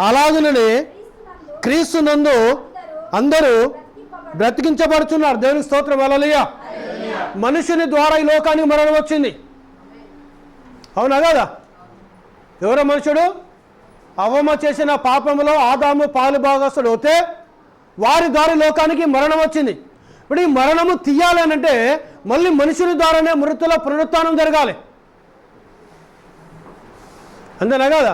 అలాగుననే క్రీస్తు నందు అందరూ బ్రతికించబడుచున్నారు. దేవునికి స్తోత్రం. హల్లెలూయా. మనుషుని ద్వారా ఈ లోకానికి మరణం వచ్చింది. అవునా కదా? ఎవరో మనుషుడు? అవ్వమ్మ చేసిన పాపములో ఆదాము పాలు భాగస్తుడు అవుతే వారి ద్వారా లోకానికి మరణం వచ్చింది. ఇప్పుడు ఈ మరణము తీయాలి అంటే మళ్ళీ మనుషుని ద్వారానే మృతుల పునరుత్థానం జరగాలి. అంతేనా కదా?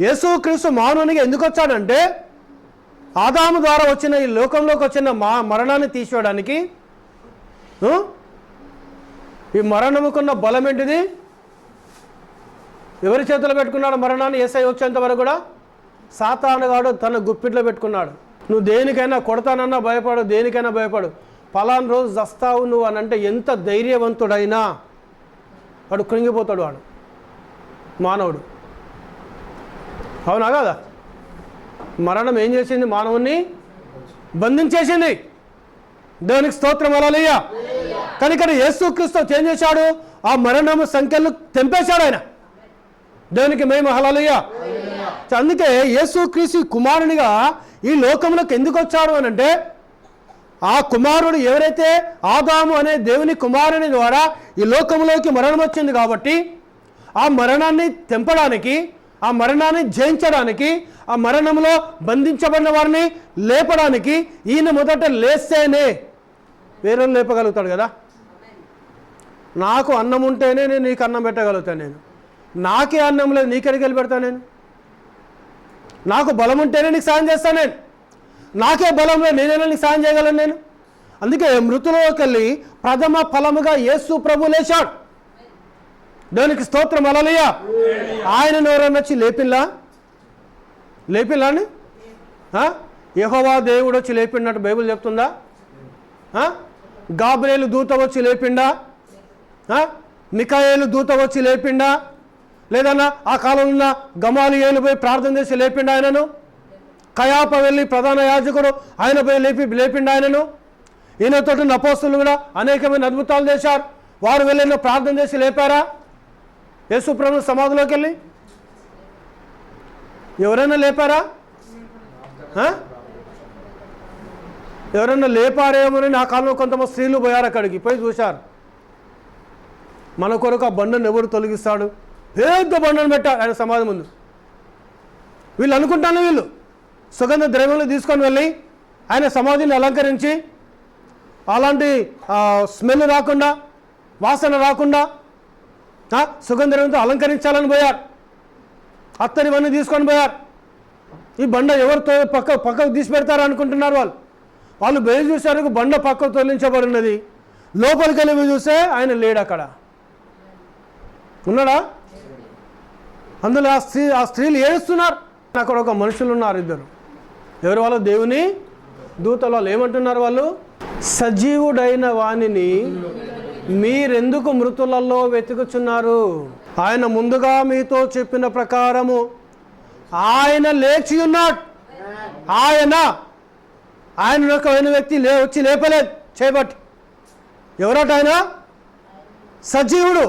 యేసుక్రీస్తు మానవునికి ఎందుకు వచ్చాడంటే ఆదాము ద్వారా వచ్చిన ఈ లోకంలోకి వచ్చిన మరణాన్ని తీసేయడానికి. ఈ మరణముకున్న బలం ఏంటిది? ఎవరి చేతిలో పెట్టుకున్నాడు మరణాన్ని? యేసయ్య వచ్చేంత వరకు కూడా సాతానుగాడు తన గుప్పిట్లో పెట్టుకున్నాడు. నువ్వు దేనికైనా కొడతానన్నా భయపడు, దేనికైనా భయపడు, పలానా రోజు చస్తావు నువ్వు అని అంటే ఎంత ధైర్యవంతుడైనా వాడు కృంగిపోతాడు. వాడు మానవుడు. అవునా కదా? మరణం ఏం చేసింది? మానవుణ్ణి బంధించేసింది. దేవునికి స్తోత్రం. హల్లెలూయా. కనుక యేసుక్రీస్తు ఏం చేశాడు? ఆ మరణము సంఖ్యలు తెంపేశాడు ఆయన. దేవునికి మహిమ. హల్లెలూయా. అందుకే యేసుక్రీస్తు కుమారునిగా ఈ లోకంలోకి ఎందుకు వచ్చాడు అని అంటే ఆ కుమారుడు ఎవరైతే ఆదాము అనే దేవుని కుమారుని ద్వారా ఈ లోకంలోకి మరణం వచ్చింది కాబట్టి ఆ మరణాన్ని తెంపడానికి, ఆ మరణాన్ని జయించడానికి, ఆ మరణంలో బంధించబడిన వారిని లేపడానికి ఈయన మొదట లేస్తేనే వేరే లేపగలుగుతాడు కదా. నాకు అన్నం ఉంటేనే నేను నీకు అన్నం పెట్టగలుగుతాను. నేను నాకే అన్నం లేదు, నీకెడికి వెళ్ళి పెడతాను. నేను నాకు బలం ఉంటేనే నీకు సాయం చేస్తాను. నేను నాకే బలం లేదు, నేనైనా నీకు సాయం చేయగలను. నేను అందుకే మృతులోకి వెళ్ళి ప్రథమ ఫలముగా యేసు ప్రభు లేచాడు. దేవునికి స్తోత్రం. హల్లెలూయా. ఆయనను ఎవరన్నా వచ్చి లేపిల్లా అని? యెహోవా దేవుడు వచ్చి లేపినట్టు బైబిల్ చెప్తుందా? గాబ్రియేలు దూత వచ్చి లేపిండా? మికాయేలు దూత వచ్చి లేపిండా? లేదన్నా ఆ కాలంలో ఉన్న గమాలియేలు పోయి ప్రార్థన చేసి లేపిండా ఆయనను? కయాప వెళ్ళి ప్రధాన యాజకుడు ఆయన పోయి లేపిండా ఆయనను? ఈయనతో అపోస్తలులు కూడా అనేకమైన అద్భుతాలు చేశారు. వారు వెళ్ళిన ప్రార్థన చేసి లేపారా యేసు ప్రభు సమాధిలోకి వెళ్ళి? ఎవరైనా లేపారా? ఎవరైనా లేపారేమోనని ఆ కాలంలో కొంతమంది స్త్రీలు పోయారు. అక్కడికి పోయి చూశారు. మన కొరకు ఆ బండను ఎవరు తొలగిస్తాడు? పెద్ద బండను పెట్టారు ఆయన సమాధి ముందు. వీళ్ళు అనుకుంటాను వీళ్ళు సుగంధ ద్రవ్యాలు తీసుకొని వెళ్ళి ఆయన సమాధిని అలంకరించి అలాంటి స్మెల్ రాకుండా, వాసన రాకుండా సుగంధ ద్రవ్యంతో అలంకరించాలని పోయారు. అత్తరివన్నీ తీసుకొని పోయారు. ఈ బండ ఎవరితో పక్కకు తీసి పెడతారు అనుకుంటున్నారు వాళ్ళు బయలు చూసారు. బండ పక్కకు తొలగించబడినది. లోపలికి వెళ్ళి చూస్తే ఆయన లేడు. అక్కడ ఉన్నాడా? అందులో ఆ స్త్రీలు ఏడుస్తున్నారు. అక్కడ ఒక మనుషులు ఉన్నారు, ఇద్దరు. ఎవరు వాళ్ళు? దేవుని దూతలు. వాళ్ళు ఏమంటున్నారు? వాళ్ళు సజీవుడైన వానిని మీరెందుకు మృతులలో వెతుకుచున్నారు? ఆయన ముందుగా మీతో చెప్పిన ప్రకారము ఆయన లేచి ఉన్నాడు. ఆయన ఒక వ్యక్తి వచ్చి లేపలేదు చేయబట్టి. ఎవరట ఆయన? సజీవుడు.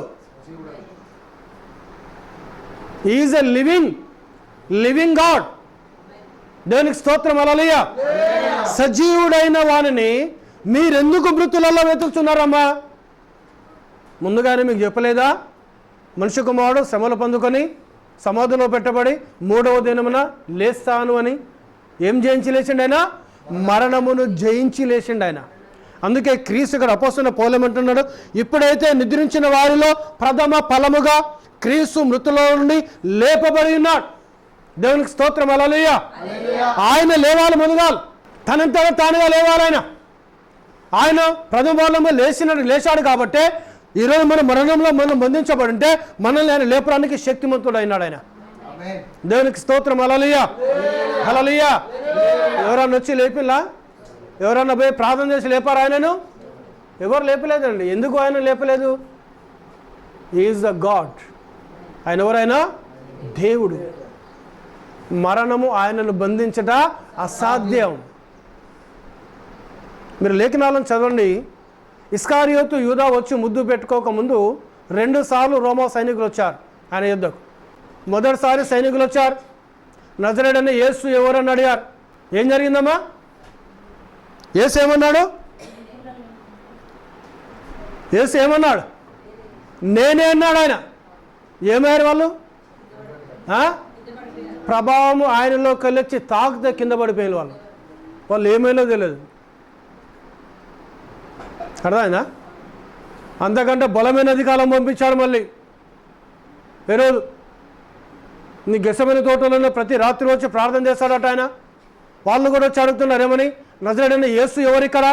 Is a living God. దేవునికి స్తోత్రం. హల్లెలూయా. సజీవుడైన వానిని మీరెందుకు మృతులలో వెతుకుతున్నారమ్మా? ముందుగానే మీకు చెప్పలేదా? మనిషి కుమారుడు శ్రమలు పొందుకొని సమాధిలో పెట్టబడి 3వ దినమున లేస్తాను అని. ఏం జయించి లేచిండు ఆయన? మరణమును జయించి లేచిండు ఆయన. అందుకే క్రీస్తు ఇక్కడ అపోస్తలుడైన పౌలు అంటున్నాడు, ఇప్పుడైతే నిద్రించిన వారిలో ప్రథమ ఫలముగా క్రీస్తు మృతుల నుండి లేపబడి ఉన్నాడు. దేవునికి స్తోత్రం, హల్లెలూయా. ఆయన లేవాలి, ముందుగాలు తనంతట తానుగా లేవాలి. ఆయన ప్రథమ ఫలము లేచాడు కాబట్టి ఈరోజు మన మరణంలో మనం బంధించబడి ఉంటే మనల్ని ఆయన లేపడానికి శక్తిమంతుడు అయినాడు ఆయన. దేవునికి స్తోత్రం, హల్లెలూయా, హల్లెలూయా. ఎవరన్నా వచ్చి లేపిల్లా? ఎవరన్నా పోయి ప్రార్థన చేసి లేపారు ఆయనను? ఎవరు లేపలేదండి. ఎందుకు ఆయన లేపలేదు? Is the God. ఆయన ఎవరైనా దేవుడు. మరణము ఆయనను బంధించట అసాధ్యం. మీరు లేఖనాలను చదవండి. ఇస్కారియోతు యూదా వచ్చి ముద్దు పెట్టుకోకముందు 2 సార్లు రోమా సైనికులు వచ్చారు ఆయన యుద్ధకు. మొదటిసారి సైనికులు వచ్చారు, నజరేయుడైన యేసు ఎవరని అడిగారు. ఏం జరిగిందమ్మా? యేసు ఏమన్నాడు? యేసు ఏమన్నాడు? నేనే అన్నాడు ఆయన. ఏమయ్యారు వాళ్ళు? ప్రభావము ఆయనలో కలిసి తాకితే కింద పడిపోయిన వాళ్ళు ఏమైనా తెలియదు. అర్థమైందా? అంతకంటే బలమైన అధికారం పంపించారు మళ్ళీ. ఈరోజు నీ గెసమని తోటలో ప్రతి రాత్రి వచ్చి ప్రార్థన చేస్తాడట ఆయన. వాళ్ళు కూడా వచ్చి అడుగుతున్నారు, ఏమని? నజరేయుడైన యేసు ఎవరిక్కడ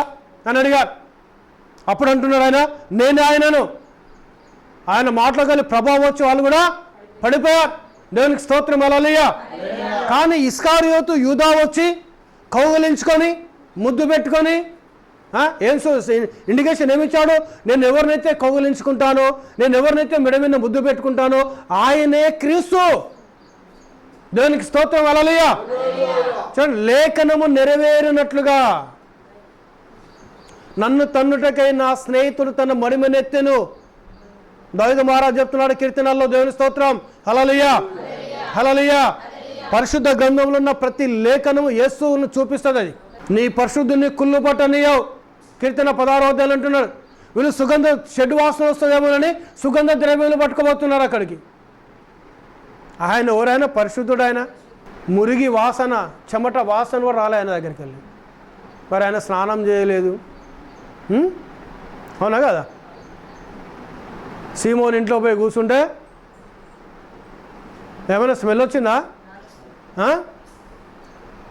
అని అడిగారు. అప్పుడు అంటున్నాడు ఆయన, నేనే ఆయనను. ఆయన మాటలు ప్రభావం వచ్చి వాళ్ళు కూడా పడిపోయారు. దేవునికి స్తోత్రం, హల్లెలూయా. కానీ ఇస్కారియోతు యూదా వచ్చి కౌగిలించుకొని ముద్దు పెట్టుకొని ఏం ఇండికేషన్ ఏమిచ్చాడు? నేను ఎవరినైతే కౌగిలించుకుంటానో, నేను ఎవరినైతే మెడ మీద ముద్దు పెట్టుకుంటానో ఆయనే క్రీస్తు. దేవునికి స్తోత్రం, హల్లెలూయా. చూడండి, లేఖనము నెరవేరినట్లుగా నన్ను తన్నుటకై నా స్నేహితుడు తన మడిమనెత్తెను. దావీదు మహారాజు చెప్తున్నాడు కీర్తనల్లో. దేవుని స్తోత్రం, హల్లెలూయా, హల్లెలూయా. పరిశుద్ధ గ్రంథంలో ఉన్న ప్రతి లేఖనము యేసును చూపిస్తుంది. అది నీ పరిశుద్ధుని కుళ్ళు పట్టనీయవు. కీర్తన 16వ అధ్యాయం అంటున్నాడు, వీళ్ళు సుగంధ షెడ్ వాసన వస్తుందేమోనని సుగంధ ద్రవ్యాలు పట్టుకోబోతున్నారు అక్కడికి. ఆయన ఎవరైనా పరిశుద్ధుడు. ఆయన మురిగి వాసన, చెమట వాసన కూడా రాలే ఆయన దగ్గరికి వెళ్ళి. మరి ఆయన స్నానం చేయలేదు. అవునా కదా? సీమోన్ ఇంట్లో పోయి కూర్చుంటే ఏమైనా స్మెల్ వచ్చిందా?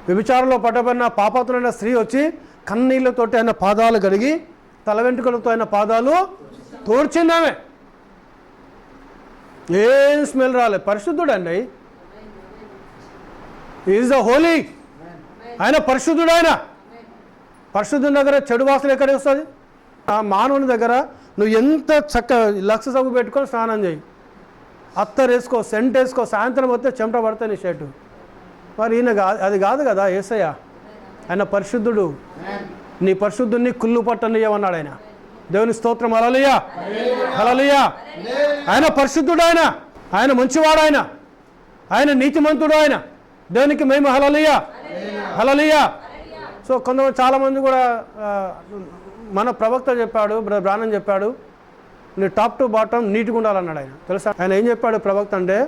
వ్యభిచారంలో పట్టబడిన పాపాత్రులైన స్త్రీ వచ్చి కన్నీళ్లతోటి ఆయన పాదాలు కడిగి తల వెంట్రుకలతో ఆయన పాదాలు తోడ్చిందామె. ఏం స్మెల్ రాలే. పరిశుద్ధుడండి. Is the holy. ఆయన పరిశుద్ధుడు. ఆయన పరిశుద్ధుని దగ్గర చెడు వాసన ఎక్కడికి వస్తుంది? ఆ మానవుని దగ్గర నువ్వు ఎంత లక్ష సబ్బు పెట్టుకొని స్నానం చేయి, అత్తర్ వేసుకో, సెంట్ వేసుకో, సాయంత్రం వస్తే చెమట పడితే నీ షర్టు. మరి ఈయన అది కాదు కదా యేసయ్య. ఆయన పరిశుద్ధుడు. నీ పరిశుద్ధుని కుళ్ళు పట్టనీయమన్నాడు ఆయన. దేవుని స్తోత్రం, హల్లెలూయా, హల్లెలూయా. ఆయన పరిశుద్ధుడు. ఆయన మంచివాడు. ఆయన నీతిమంతుడు. ఆయన దేవునికి మహిమ, హల్లెలూయా, హల్లెలూయా. సో కొంతమంది చాలామంది కూడా మన ప్రవక్త చెప్పాడు, బ్రాహ్మణ్ చెప్పాడు, నీ టాప్ టు బాటమ్ నీట్గా ఉండాలన్నాడు ఆయన. తెలుసా ఆయన ఏం చెప్పాడు ప్రవక్త అంటే?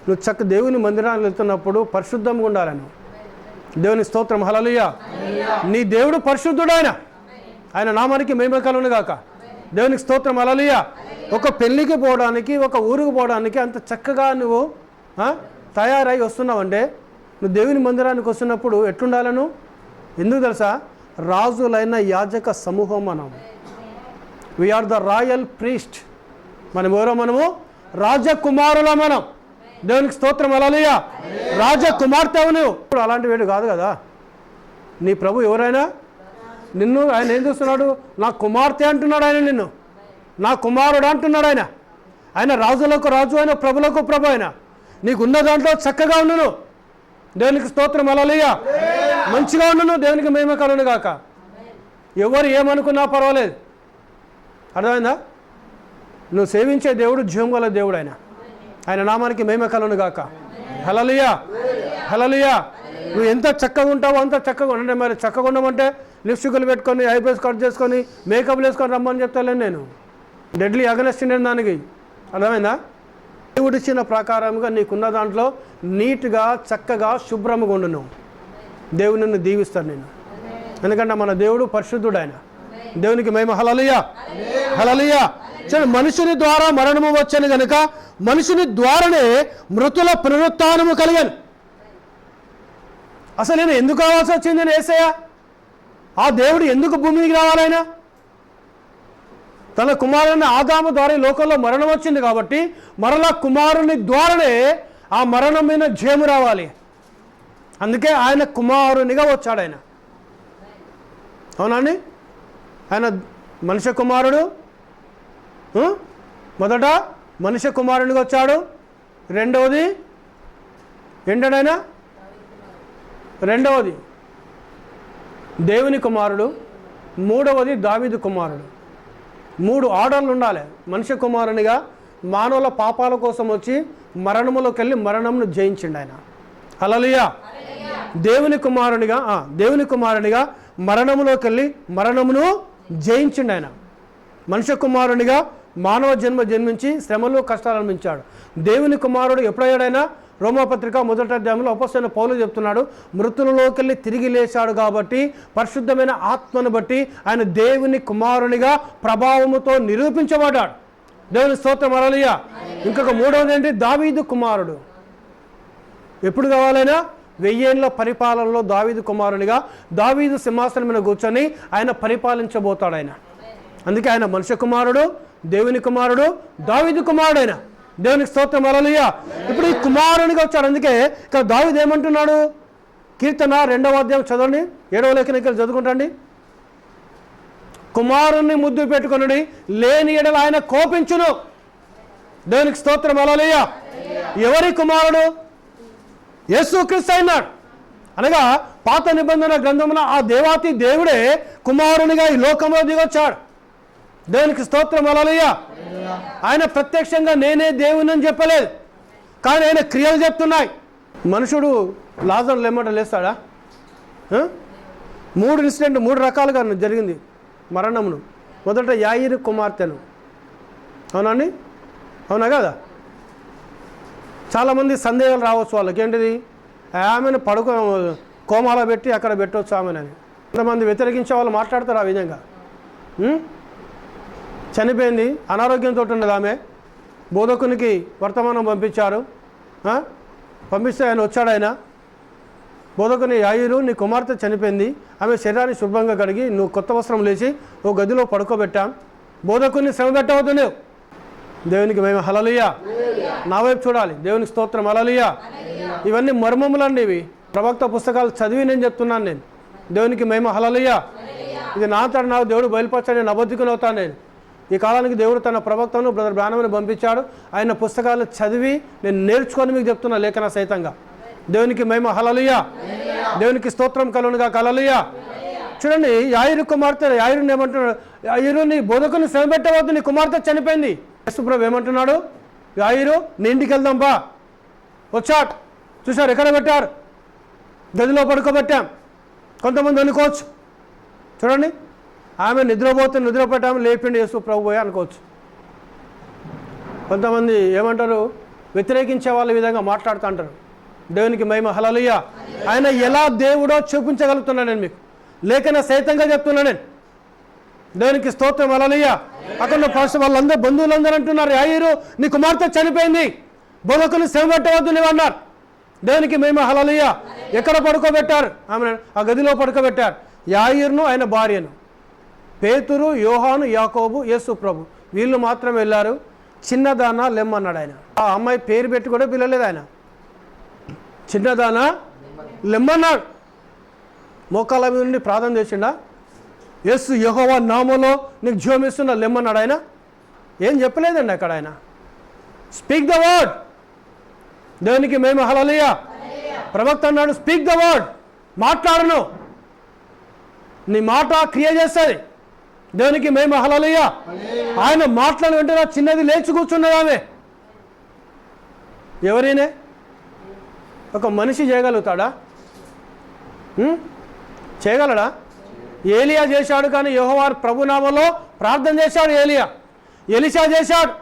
నువ్వు దేవుని మందిరానికి వెళ్తున్నప్పుడు పరిశుద్ధంగా ఉండాలని. దేవుని స్తోత్రం, హల్లెలూయా. నీ దేవుడు పరిశుద్ధుడు. ఆయన నామానికి మహిమ కలుగును గాక. దేవునికి స్తోత్రం, హల్లెలూయా. ఒక పెళ్ళికి పోవడానికి, ఒక ఊరికి పోవడానికి అంత చక్కగా నువ్వు తయారై వస్తున్నావంటే నువ్వు దేవుని మందిరానికి వస్తున్నప్పుడు ఎట్లుండాలను? ఎందుకు తెలుసా? రాజులైన యాజక సమూహం మనం. We are the royal priest. మనం ఎవరో? మనము రాజకుమారుల. మనం దేవునికి స్తోత్రం, హల్లెలూయా. రాజకుమార్తెవు నువ్వు. ఇప్పుడు అలాంటి వేడు కాదు కదా. నీ ప్రభు ఎవరైనా నిన్ను ఆయన ఏం చూస్తున్నాడు? నా కుమార్తె అంటున్నాడు ఆయన. నిన్ను నా కుమారుడు అంటున్నాడు ఆయన. ఆయన రాజులకు రాజు, ఆయన ప్రభులకు ప్రభు. ఆయన నీకున్న దాంట్లో చక్కగా ఉండును. దేవునికి స్తోత్రం, హల్లెలూయా. మంచిగా ఉండును. దేవునికి మహిమ కలుగును గాక. ఎవరు ఏమనుకున్నా పర్వాలేదు. అర్థమైందా? నువ్వు సేవించే దేవుడు జీవం గల దేవుడు. ఆయన నామానికి మహిమ కలుగును గాక. హల్లెలూయా, హల్లెలూయా. నువ్వు ఎంత చక్కగా ఉంటావో అంత చక్కగా ఉండండి. మరి చక్కగా ఉండమంటే లిప్స్టిక్లు పెట్టుకొని, ఐబ్రోస్ కట్ చేసుకొని, మేకప్లు వేసుకొని రమ్మని చెప్తాలేను నేను. డెడ్లీ అగనెస్ట్ ఇండియన్ దానికి అర్థమైందా? దేవుడిచ్చిన ప్రకారంగా నీకున్న దాంట్లో నీట్గా చక్కగా శుభ్రంగా ఉండు. నువ్వు దేవుడు నిన్ను దీవిస్తాడు నేను, ఎందుకంటే మన దేవుడు పరిశుద్ధుడు. ఆయన దేవునికి మహిమ. హల్లెలూయా, హల్లెలూయా. మనుషుని ద్వారా మరణము వచ్చాను కనుక మనుషుని ద్వారానే మృతుల పునరుత్థానము కలిగాను. అసలు నేను ఎందుకు కావాల్సి వచ్చింది? నేను యేసయ్య, ఆ దేవుడు ఎందుకు భూమికి రావాలైనా? తన కుమారుని ఆదాము ద్వారా ఈ లోకంలో మరణం వచ్చింది కాబట్టి మరలా కుమారుని ద్వారానే ఆ మరణం మీద జయము రావాలి. అందుకే ఆయన కుమారునిగా వచ్చాడు. ఆయన అవునండి, ఆయన మనుష్య కుమారుడు. మొదట మనుష్య కుమారునిగా వచ్చాడు. రెండవది ఏంటనైనా, రెండవది దేవుని కుమారుడు. మూడవది దావీదు కుమారుడు. 3 ఆర్డర్లు ఉండాలి. మనుష్య కుమారునిగా మానవుల పాపాల కోసం వచ్చి మరణములోకి వెళ్ళి మరణమును జయించిండు ఆయన. హల్లెలూయా. దేవుని కుమారునిగా మరణములోకి వెళ్ళి మరణమును జయించిండు ఆయన. మనుష్య కుమారునిగా మానవ జన్మించి శ్రమలు కష్టాలు అనుభవించాడు. దేవుని కుమారుడు ఎప్పుడయ్యాడైనా? రోమాపత్రిక 1వ అధ్యాయంలో అపోస్తలుడైన పౌలు చెప్తున్నాడు, మృతులలోకి వెళ్ళి తిరిగి లేచాడు కాబట్టి పరిశుద్ధమైన ఆత్మను బట్టి ఆయన దేవుని కుమారునిగా ప్రభావముతో నిరూపించబడ్డాడు. దేవుని స్తోత్రం, హల్లెలూయా. ఇంకొక మూడవది ఏంటి? దావీదు కుమారుడు. ఎప్పుడు కావాలైనా 1000 ఏళ్ల పరిపాలనలో దావీదు కుమారునిగా దావీదు సింహాసనం మీద కూర్చొని ఆయన పరిపాలించబోతాడు. ఆయన అందుకే ఆయన మనుష్య కుమారుడు, దేవుని కుమారుడు, దావీదు కుమారుడు. ఆయన దేవునికి స్తోత్రం, హల్లెలూయా. ఇప్పుడు ఈ కుమారునిగా వచ్చాడు. అందుకే ఇక్కడ దావీదు ఏమంటున్నాడు? కీర్తన 2వ అధ్యాయం చదవండి, 7వ లేఖనం చదువుకుంటండి. కుమారుణ్ణి ముద్దు పెట్టుకొనుడి, లేని ఎడల ఆయన కోపించును. దేవునికి స్తోత్రం, హల్లెలూయా. ఎవరి కుమారుడు? యేసుక్రీస్తు అయినాడు. అనగా పాత నిబంధన గ్రంథమున ఆ దేవాతి దేవుడే కుమారునిగా ఈ లోకంలో దిగొచ్చాడు. దేవునికి స్తోత్రం, హల్లెలూయా. ఆయన ప్రత్యక్షంగా నేనే దేవుని అని చెప్పలేదు, కానీ ఆయన క్రియలు చెప్తున్నాయి. మనుషుడు లాజరు లేమంట లేస్తాడా? 3 ఇన్సిడెంట్ 3 రకాలుగా జరిగింది మరణమును. మొదట యాయిరు కుమార్తెను. అవునండి, అవునా కదా? చాలామంది సందేహాలు రావచ్చు వాళ్ళకి. ఏంటిది? ఆమెను కోమాలో పెట్టి అక్కడ పెట్టవచ్చు ఆమెనని. కొంతమంది వ్యతిరేకించే వాళ్ళు మాట్లాడతారు ఆ విధంగా. చనిపోయింది, అనారోగ్యంతో ఉన్నది ఆమె. బోధకునికి వర్తమానం పంపించారు. పంపిస్తే ఆయన వచ్చాడు. ఆయన బోధకుని, యాయిరు నీ కుమార్తె చనిపోయింది, ఆమె శరీరాన్ని శుభ్రంగా కడిగి నువ్వు కొత్త వస్త్రం లేచి ఓ గదిలో పడుకోబెట్టాం. బోధకుని శ్రమ పెట్టవద్దు నువ్వు. దేవునికి మేము హల్లెలూయా. నా వైపు చూడాలి. దేవునికి స్తోత్రం, హల్లెలూయా. ఇవన్నీ మర్మములండి. ఇవి ప్రవక్త పుస్తకాలు చదివి నేను చెప్తున్నాను. నేను దేవునికి మేము హల్లెలూయా. ఇది నా అంతట నాకు దేవుడు బయలుపరచాడు. నేను అబద్ధికుని అవుతాను. నేను ఈ కాలానికి దేవుడు తన ప్రవక్తను బ్రదర్ బ్రానమ్ని పంపించాడు. ఆయన పుస్తకాలు చదివి నేను నేర్చుకొని మీకు చెప్తున్నా, లేఖన సహితంగా. దేవునికి మేము హల్లెలూయా. దేవునికి స్తోత్రం కలుగునుగా, హల్లెలూయా. చూడండి, యాయిరు కుమార్తె, యాయిరుని ఏమంటున్నాడు? యాయిరు నీ బోధకుని శ్రమ పెట్టవద్దు, నీ కుమార్తె చనిపోయింది. యేసుప్రభు ఏమంటున్నాడు? యాయిరు నీ ఇంటికి వెళ్దాం బా. వచ్చాడు. చూశారు ఎక్కడ పెట్టారు? గదిలో పడుకోబెట్టాం. కొంతమంది అనుకోవచ్చు, చూడండి ఆమె నిద్రపోతాము లేపిండి యేసు ప్రభు పోయా అనుకోవచ్చు. కొంతమంది ఏమంటారు? వ్యతిరేకించే వాళ్ళ విధంగా మాట్లాడుతూ అంటారు. దేవునికి మహిమ, హల్లెలూయా. ఆయన ఎలా దేవుడో చూపించగలుగుతున్నాను నేను మీకు, లేఖన సహితంగా చెప్తున్నా నేను. దేవునికి స్తోత్రం, హల్లెలూయా. అక్కడ వాళ్ళందరూ బంధువులందరూ అంటున్నారు, యాయిరు నీ కుమార్తె చనిపోయింది, బోధకుని శ్రమ పెట్టవద్దు నీవు అన్నారు. దేవునికి మహిమ, హల్లెలూయా. ఎక్కడ పడుకోబెట్టారు? ఆమె ఆ గదిలో పడుకోబెట్టారు. యాయిరును ఆయన భార్యను, పేతురు, యోహాను, యాకోబు, యేసు ప్రభు వీళ్ళు మాత్రం వెళ్ళారు. చిన్నదానా లెమ్మన్నాడు ఆయన. ఆ అమ్మాయి పేరు పెట్టి కూడా పిలవలేదు ఆయన. చిన్నదానా లెమ్మన్నాడు. మోకాళ్ళ మీద నుండి ప్రార్థన చేసిండా? యేసు యెహోవా నామములో నీకు జీవం ఇస్తున్నా లెమ్మన్నాడు ఆయన. ఏం చెప్పలేదండి అక్కడ ఆయన. Speak the word. దేవునికి మేము హల్లెలూయా. ప్రవక్త అన్నాడు, స్పీక్ ద వర్డ్. మాట్లాడను, నీ మాట క్రియ చేస్తుంది. దేవునికి మేము హల్లెలూయా. ఆయన మాట్లాడిన వెంటనే చిన్నది లేచి కూర్చున్నది ఆమె. ఎవరైనా ఒక మనిషి చేయగలుగుతాడా? చేయగలడా? ఏలియా చేశాడు, కానీ యెహోవా ప్రభునామములో ప్రార్థన చేశాడు ఏలియా. ఎలీషా చేశాడు.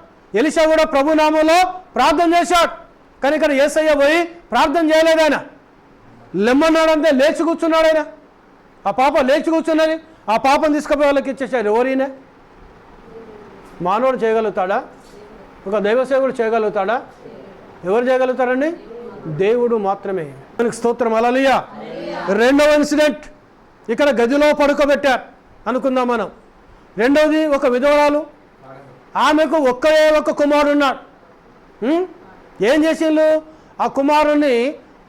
ఎలీషా కూడా ప్రభు నామంలో ప్రార్థన చేశాడు. కానీ ఇక్కడ యేసయ్య పోయి ప్రార్థన చేయలేదు. ఆయన లెమ్మన్నాడంతే, లేచి కూర్చున్నాడు. ఆయన ఆ పాప లేచి కూర్చున్నది. ఆ పాపను తీసుకుపోయి వాళ్ళకి ఇచ్చేసాడు. ఎవరైనా మానవుడు చేయగలుగుతాడా? ఒక దైవసేవుడు చేయగలుగుతాడా? ఎవరు చేయగలుగుతారండి? దేవుడు మాత్రమే. మనకి స్తోత్రం. హల్లెలూయా. రెండవ ఇన్సిడెంట్, ఇక్కడ గదిలో పడుకోబెట్టారు అనుకుందాం మనం. రెండవది, ఒక విధవరాలు, ఆమెకు ఒక్క కుమారుడు ఉన్నాడు. ఏం చేసిండ్రు? ఆ కుమారుణ్ణి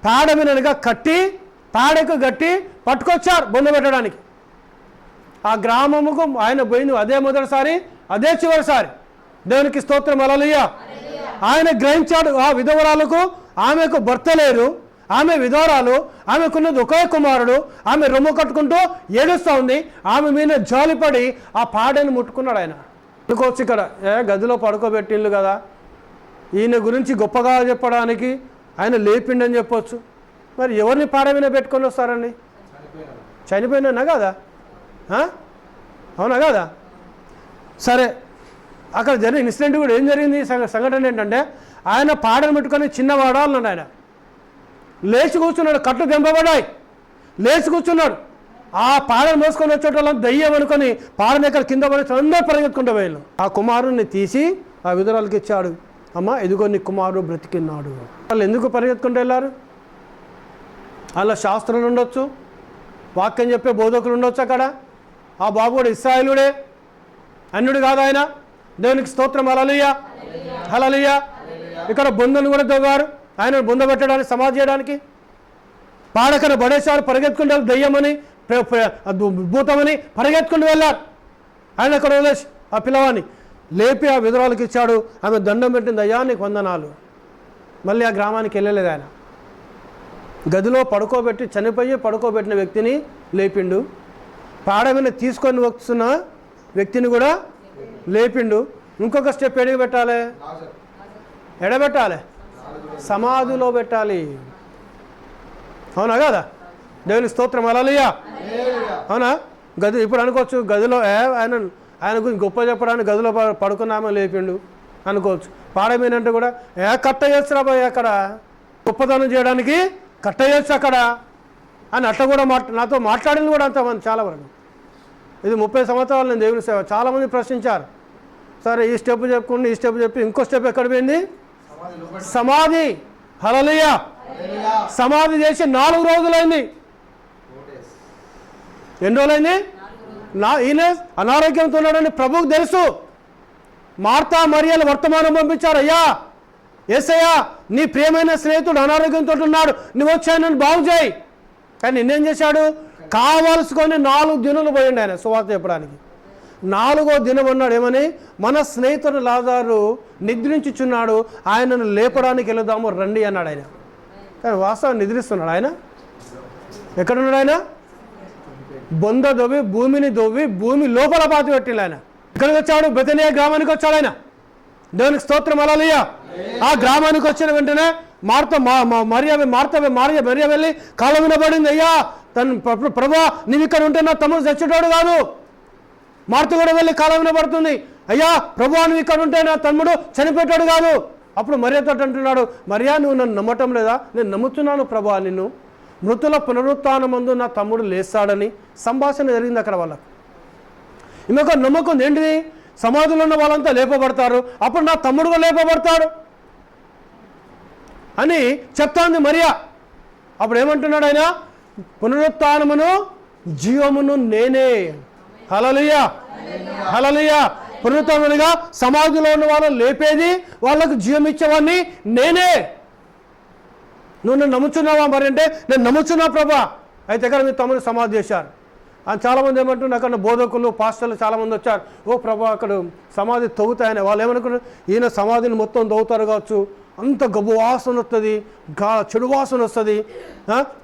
పేడ మీదగా పేడకు కట్టి పట్టుకొచ్చారు బొంద పెట్టడానికి. ఆ గ్రామముకు ఆయన పోయింది అదే మొదటిసారి, అదే చివరిసారి. దేవునికి స్తోత్రం. హల్లెలూయా. ఆయన గ్రహించాడు, ఆ విధవరాలకు ఆమెకు భర్త లేరు, ఆమె విధవరాలు, ఆమెకున్నది ఒకే కుమారుడు, ఆమె రొమ్ము కట్టుకుంటూ ఏడుస్తూ ఉంది. ఆమె మీద జాలిపడి ఆ పాడని ముట్టుకున్నాడు. ఆయన అనుకోవచ్చు ఇక్కడ గదిలో పడుకోబెట్టిండ్రు కదా, ఈయన గురించి గొప్పగా చెప్పడానికి ఆయన లేపిండని చెప్పొచ్చు. మరి ఎవరిని పాడ మీద పెట్టుకొని వస్తారండి? చనిపోయినా కదా, అవునా కదా? సరే, అక్కడ జరిగిన ఇన్సిడెంట్ కూడా ఏం జరిగింది? సంఘటన ఏంటంటే, ఆయన పాడను పెట్టుకొని చిన్నవాడా అన్నాడు. ఆయన లేచి కూర్చున్నాడు, కట్లు దెంపబడ్డాయి, లేచి కూర్చున్నాడు. ఆ పాడను మోసుకొని వచ్చేటోళ్ళని దయ్యం అనుకొని పాడని ఎక్కడ కింద పడి అందరూ పరిగెత్తుకుంటూ పోయాను. ఆ కుమారుణ్ణి తీసి ఆ విధురాలకి ఇచ్చాడు. అమ్మ, ఎదుగో నీ కుమారుడు బ్రతికిన్నాడు. వాళ్ళు ఎందుకు పరిగెత్తుకుంటూ వెళ్ళారు? అలా శాస్త్రులు ఉండొచ్చు, వాక్యం చెప్పే బోధకులు ఉండొచ్చు. అక్కడ ఆ బాబు కూడా ఇశ్రాయేలుడే, అన్యుడు కాదు ఆయన. దేవునికి స్తోత్రం. హల్లెలూయా. హల్లెలూయా. ఇక్కడ బొందను కూడా తవ్వారు, ఆయన బొంద పెట్టడానికి, సమాధి చేయడానికి. పాడకన పడేశారు, పరిగెత్తుకుంటూ దయ్యమని భూతమని పరిగెత్తుకుంటూ వెళ్ళారు. ఆయన అక్కడ వదిలేసి ఆ పిల్లవాడిని లేపి ఆ విధురాలకు ఇచ్చాడు. ఆమె దండం పెట్టింది, అయ్యా నీకు వందనాలు. మళ్ళీ ఆ గ్రామానికి వెళ్ళలేదు. ఆయన గదిలో పడుకోబెట్టిన వ్యక్తిని లేపిండు, పాడ మీద తీసుకొని వస్తున్న వ్యక్తిని కూడా లేపిండు. ఇంకొక స్టెప్ ఎడబెట్టాలి, సమాధిలో పెట్టాలి. అవునా కదా? దేవుని స్తోత్రం. హల్లెలూయా. అవునా? గది ఇప్పుడు అనుకోవచ్చు, గదిలో ఆయన గురించి గొప్ప చెప్పడానికి గదిలో పడుకున్నామని లేపిండు అనుకోవచ్చు. పాడమేనంటే కూడా కట్ట చేస్తురా పోయి, అక్కడ గొప్పతనం చేయడానికి కట్ట చేయొచ్చు అక్కడ అని అట్లా కూడా నాతో మాట్లాడింది కూడా అంతమంది చాలా వరకు. ఇది 30 సంవత్సరాలు నేను దేవుని సేవ. చాలామంది ప్రశ్నించారు, సరే ఈ స్టెప్ చెప్పుకుంటే ఈ స్టెప్ చెప్పి ఇంకో స్టెప్ ఎక్కడ పోయింది? సమాధి. హల్లెలూయా. సమాధి చేసి 4 రోజులైంది. ఎన్ని రోజులైంది? ఈయన అనారోగ్యంతో ఉన్నాడని ప్రభువుకు తెలుసు. మార్తా మరియలు వర్తమానం పంపించారు, అయ్యా యేసయ్యా నీ ప్రియమైన స్నేహితుడు అనారోగ్యంతో ఉన్నాడు, నువ్వు వచ్చాయి నన్ను బాగు చేయి. కానీ నిన్నేం చేశాడు? కావాల్సుకొని 4 దినాలు పోయిండు ఆయన సువార్త చెప్పడానికి. 4వ దినం అన్నాడు ఏమని? మన స్నేహితుడు లాజరు నిద్రించుచున్నాడు, ఆయనను లేపడానికి వెళదాము రండి అన్నాడు ఆయన. కానీ వాస్తవం నిద్రిస్తున్నాడు ఆయన. ఎక్కడున్నాడు ఆయన? బొంద దొవ్వి భూమిని దొవ్వి భూమి లోపల పాతి పెట్టిండు ఆయన. ఇక్కడికి వచ్చాడు, బెతనియా గ్రామానికి వచ్చాడు ఆయన. దేవునికి స్తోత్రం. హల్లెలూయా. ఆ గ్రామానికి వచ్చిన వెంటనే మరియ వెళ్ళి కాళ్ళ మీద పడింది, అయ్యా ప్రభా నీవు ఇక్కడ ఉంటే నా తమ్ముడు చచ్చేటోడు కాదు. మార్త కూడా వెళ్ళి కాళ్ళ మీద పడుతుంది, అయ్యా ప్రభా నువ్వు ఇక్కడ ఉంటే నా తమ్ముడు చనిపోయేటోడు కాదు. అప్పుడు మరియతో అంటున్నాడు, మరియా నువ్వు నన్ను నమ్మటం లేదా? నేను నమ్ముతున్నాను ప్రభా, నిన్ను మృతుల పునరుత్థానమందు నా తమ్ముడు లేస్తాడని సంభాషణ జరిగింది అక్కడ వాళ్ళకు. ఇంకొక నమ్మకం ఏంటిది? సమాధిలో ఉన్న వాళ్ళంతా లేపబడతారు, అప్పుడు నా తమ్ముడు కూడా లేపబడతాడు అని చెప్తాంది మరియా. అప్పుడు ఏమంటున్నాడు ఆయన? పునరుత్థానమును జీవమును నేనే. హల్లెలూయా. హల్లెలూయా. పునరుత్థానముగా సమాధిలో ఉన్న వాళ్ళని లేపేది, వాళ్ళకు జీవం ఇచ్చేవాడిని నేనే. నువ్వు నన్ను నమ్ముచున్నావా? మరి అంటే నేను నమ్ముచున్నా ప్రభా. అయితే ఇక్కడ మీ తమ్ముడు సమాధి చేశారు అని చాలామంది ఏమంటున్నారు. అక్కడ బోధకులు పాస్టర్లు చాలామంది వచ్చారు, ఓ ప్రభా అక్కడ సమాధి తవ్వుతాయని. వాళ్ళు ఏమనుకున్నారు, ఈయన సమాధిని మొత్తం తవ్వుతారు కావచ్చు, అంత గబ్బు వాసన వస్తుంది, చెడు వాసన వస్తుంది,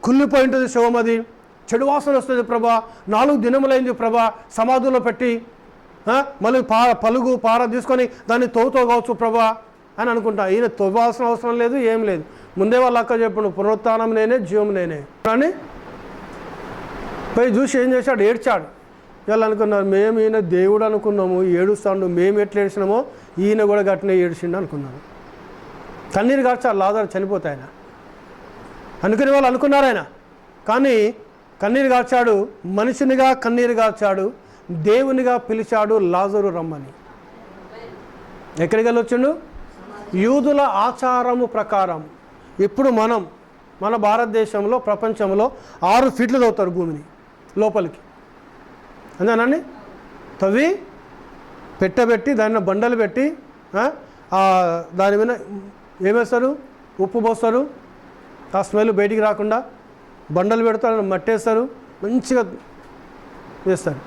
కుళ్ళిపోయి ఉంటుంది శవం, అది చెడు వాసన వస్తుంది ప్రభా, 4 దినములైంది ప్రభా సమాధిలో పెట్టి, మళ్ళీ పలుగు పార తీసుకొని దాన్ని తవ్వుతో కావచ్చు ప్రభా అని అనుకుంటా. ఈయన తవ్వాల్సిన అవసరం లేదు, ఏం లేదు. ముందే వాళ్ళ అక్క చెప్పు, పునరుత్థానం నేనే, జీవం నేనే అని పోయి చూసి ఏం చేశాడు? ఏడ్చాడు. వీళ్ళు అనుకున్నారు మేము ఈయన దేవుడు అనుకున్నాము, ఏడుస్తాడు, మేము ఎట్లా ఏడ్చినామో ఈయన కూడా గట్టినే ఏడ్చిండు అనుకున్నాను. కన్నీరు కార్చాడు లాజరు చనిపోతే ఆయన అనుకునే వాళ్ళు అనుకున్నారు ఆయన. కానీ కన్నీరు కార్చాడు, మనిషినిగా కన్నీరు కార్చాడు, దేవునిగా పిలిచాడు లాజరు రమ్మని. ఎక్కడికి వెళ్ళొచ్చిండు? యూదుల ఆచారము ప్రకారం. ఇప్పుడు మన భారతదేశంలో ప్రపంచంలో 6 ఫీట్లు తవ్వుతారు భూమిని లోపలికి, అంతేనండి. తవ్వి పెట్టబెట్టి దాన్ని బండలు పెట్టి దాని మీద ఏమేస్తారు? ఉప్పు పోస్తారు, ఆ స్మెల్ బయటికి రాకుండా బండలు పెడతారు, మట్టేస్తారు, మంచిగా వేస్తారు.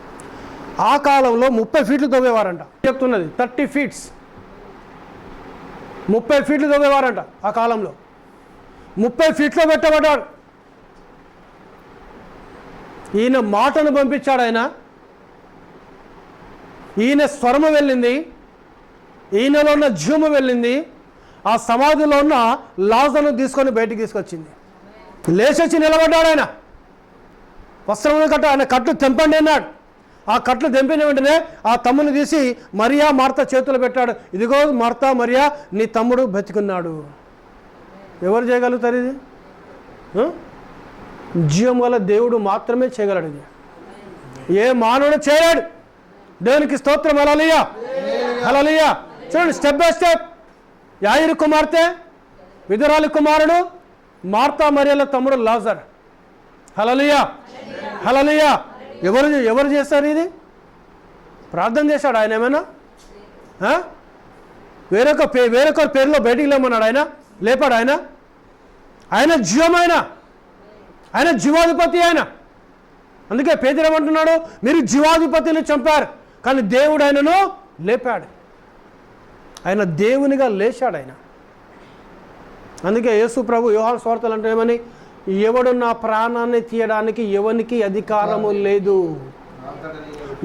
ఆ కాలంలో 30 ఫీట్లు తవ్వేవారంట. చెప్తున్నది 30 ఫీట్స్, 30 ఫీట్లు తవ్వేవారంట ఆ కాలంలో. 30 ఫీట్లో పెట్టబడ్డాడు. ఈయన మాటను పంపించాడు ఆయన, ఈయన స్వరము వెళ్ళింది, ఈయనలో ఉన్న జీవము వెళ్ళింది, ఆ సమాధిలో ఉన్న లాజరును తీసుకొని బయటికి తీసుకొచ్చింది. లేచొచ్చి నిలబడ్డాడు ఆయన. వస్త్రమును కట్ట ఆయన కట్లు తెంపండి అన్నాడు. ఆ కట్లు తెంపిన వెంటనే ఆ తమ్ముని తీసి మరియా మార్త చేతులు పెట్టాడు. ఇదిగో మార్త, మరియా, నీ తమ్ముడు బతికున్నాడు. ఎవరు చేయగలుగుతారు ఇది? జీవం గల దేవుడు మాత్రమే చేయగలడు ఇది. ఏ మానవుడు చేయలేడు. దేవునికి స్తోత్రం. హల్లెలూయా, హల్లెలూయా. చూడండి, స్టెప్ బై స్టెప్. యాయిరు కుమార్తె, విధురాలి కుమారుడు, మార్తా మరియల తమ్ముడు లాజర్. హల్లెలూయా, హల్లెలూయా. ఎవరు చేస్తారు ఇది? ప్రార్థన చేశాడు ఆయన ఏమైనా? వేరొకరి పేరులో బయటికి లేమన్నాడు ఆయన? లేపాడు ఆయన? ఆయన జీవమైన, ఆయన జీవాధిపతి ఆయన. అందుకే పేతురు ఏమంటున్నాడు? మీరు జీవాధిపతిని చంపారు, కానీ దేవుడు ఆయనను లేపాడు. ఆయన దేవునిగా లేచాడు ఆయన. అందుకే యేసు ప్రభు యోహాను సువార్తలు అంటే ఏమని? ఎవడు నా ప్రాణాన్ని తీయడానికి ఎవనికి అధికారము లేదు.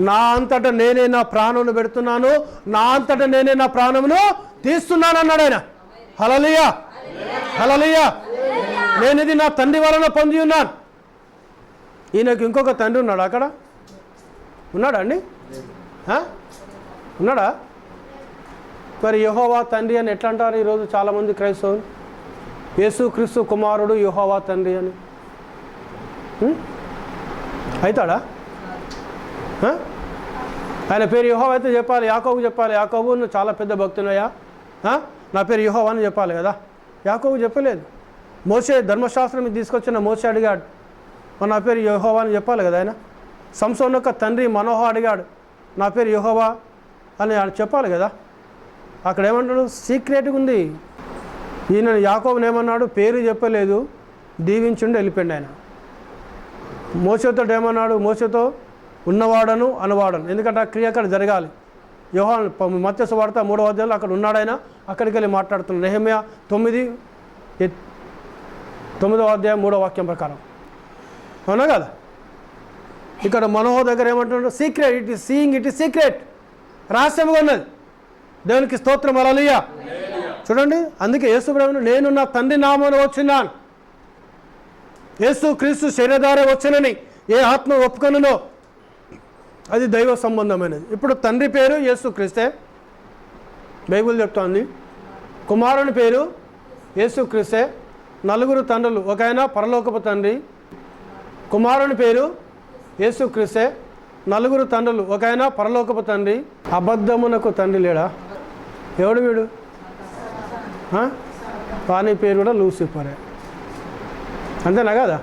నా అంతటా నేనే నా ప్రాణమును పెడుతున్నాను, నా అంతటా నేనే నా ప్రాణమును తీస్తున్నాను అన్నాడు ఆయన. హల్లెలూయా, హల్లెలూయా. నేను ఇది నా తండ్రి వలన పొంది ఉన్నాను. ఈయనకు ఇంకొక తండ్రి ఉన్నాడు అక్కడ? ఉన్నాడా అండి? ఉన్నాడా? మరి యెహోవా తండ్రి అని ఎట్లా అంటారు ఈరోజు చాలామంది క్రైస్తవులు? యేసుక్రీస్తు కుమారుడు యెహోవా తండ్రి అని అవుతాడా? ఆయన పేరు యెహోవా అయితే చెప్పాలి, యాకోబు చెప్పాలి. యాకోబు నువ్వు చాలా పెద్ద భక్తునయ్యా, నా పేరు యెహోవా అని చెప్పాలి కదా. యాకోబు చెప్పలేదు. మోషే ధర్మశాస్త్రం తీసుకొచ్చిన మోషే అడిగాడు, మరి నా పేరు యెహోవా అని చెప్పాలి కదా ఆయన. సంసోను యొక్క తండ్రి మనోహ అడిగాడు, నా పేరు యెహోవా అని చెప్పాలి కదా. అక్కడ ఏమంటాడు? సీక్రెట్గా ఉంది. ఈయన యాకోబుని ఏమన్నాడు? పేరు చెప్పలేదు, దీవించుండి వెళ్ళిపోయింది ఆయన. మోషేతో ఏమన్నాడు? మోషేతో ఉన్నవాడను అనవాడను. ఎందుకంటే ఆ క్రియ అక్కడ జరగాలి. యోహాను మత్తయి సువార్త 3వ అధ్యాయంలో అక్కడ ఉన్నాడైనా, అక్కడికి వెళ్ళి మాట్లాడుతున్నాడు. నెహెమ్యా 9వ అధ్యాయం 3వ వాక్యం ప్రకారం. అవునా కదా? ఇక్కడ మనోహ దగ్గర ఏమంటున్నాడు? Secret, it is seeing, it is secret, రహస్యంగా ఉన్నది. దేవునికి స్తోత్రం. హల్లెలూయా. చూడండి, అందుకే యేసు ప్రభువు నేను నా తండ్రి నామమున వచ్చినాను. యేసు క్రీస్తు శరీరధారి వచ్చనని ఏ ఆత్మ ఒప్పుకొనునో అది దైవ సంబంధమైనది. ఇప్పుడు తండ్రి పేరు యేసు క్రీస్తే, బైబిల్ చెప్తోంది. కుమారుని పేరు యేసు క్రీస్తే. 4 తండ్రులు, ఒక ఆయన పరలోకపు తండ్రి. కుమారుని పేరు యేసు క్రీస్తే. 4 తండ్రులు, ఒక ఆయన పరలోకపు తండ్రి. అబద్ధమునకు తండ్రి లేడా? ఎవడు వీడు? వాని పేరు కూడా లూసిఫరే, అంతేనా కదా?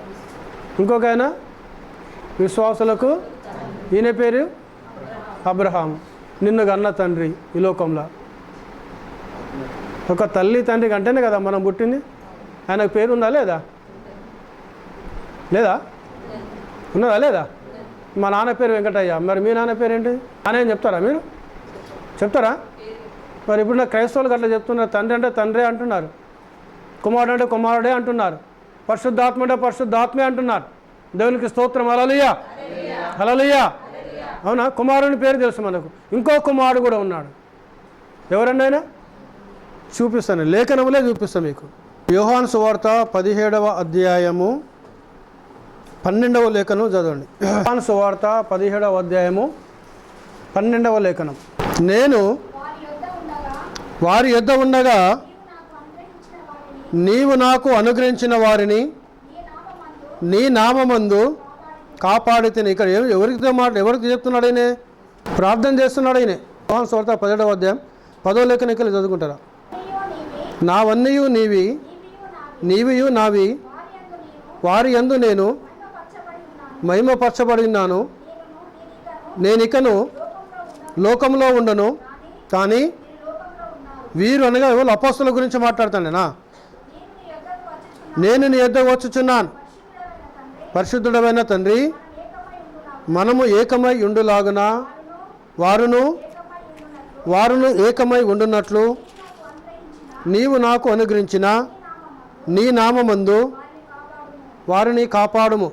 ఇంకొక ఆయన విశ్వాసులకు, ఈయన పేరు అబ్రహాం, నిన్ను కన్న తండ్రి ఈ లోకంలో. ఒక తల్లి తండ్రికి అంటేనే కదా మనం పుట్టింది. ఆయనకు పేరు ఉందా లేదా? లేదా? ఉన్నదా లేదా? మా నాన్న పేరు వెంకటయ్య, మరి మీ నాన్న పేరు ఏంటి? నాన్న ఏం చెప్తారా? మీరు చెప్తారా? మరి ఇప్పుడు నా క్రైస్తవులకు అట్లా చెప్తున్నారు. తండ్రి అంటే తండ్రే అంటున్నారు, కుమారుడు అంటే కుమారుడే అంటున్నారు, పరిశుద్ధాత్మ అంటే పరిశుద్ధాత్మే అంటున్నారు. దేవునికి స్తోత్రం. హల్లెలూయా, హల్లెలూయా. అవునా? కుమారుని పేరు తెలుసు మనకు. ఇంకో కుమారుడు కూడా ఉన్నాడు. ఎవరండి ఆయన? చూపిస్తాను, లేఖనములే చూపిస్తాను మీకు. యోహాను సువార్త 17వ అధ్యాయము 12వ లేఖనం చదవండి. యోహాను సువార్త 17వ అధ్యాయము 12వ లేఖనం. నేను వారి యొద్ద ఉండగా నీవు నాకు అనుగ్రహించిన వారిని నీ నామమందు కాపాడితిని. ఇక్కడ ఎవరికి చెప్తున్నాడు ఆయన? ప్రార్థన చేస్తున్నాడు ఆయన. యోహాను సువార్త 17వ అధ్యాయం 10వ లేఖనం ఇక్కడ చదువుకుంటారా? నావన్నీయు నీవి, నీవియు నావి, వారి యందు నేను మహిమపరచబడి ఉన్నాను. నేనికను లోకంలో ఉండను, కానీ వీరు అనగా ఎవరు? అపోస్తలుల గురించి మాట్లాడతానేనా? నేను నీ యొద్దకు వచ్చుచున్నాను, పరిశుద్ధుడమైన తండ్రి, మనము ఏకమై ఉండులాగున వారును ఏకమై ఉండునట్లు నీవు నాకు అనుగ్రహించిన నీ నామమందు వారిని కాపాడుము.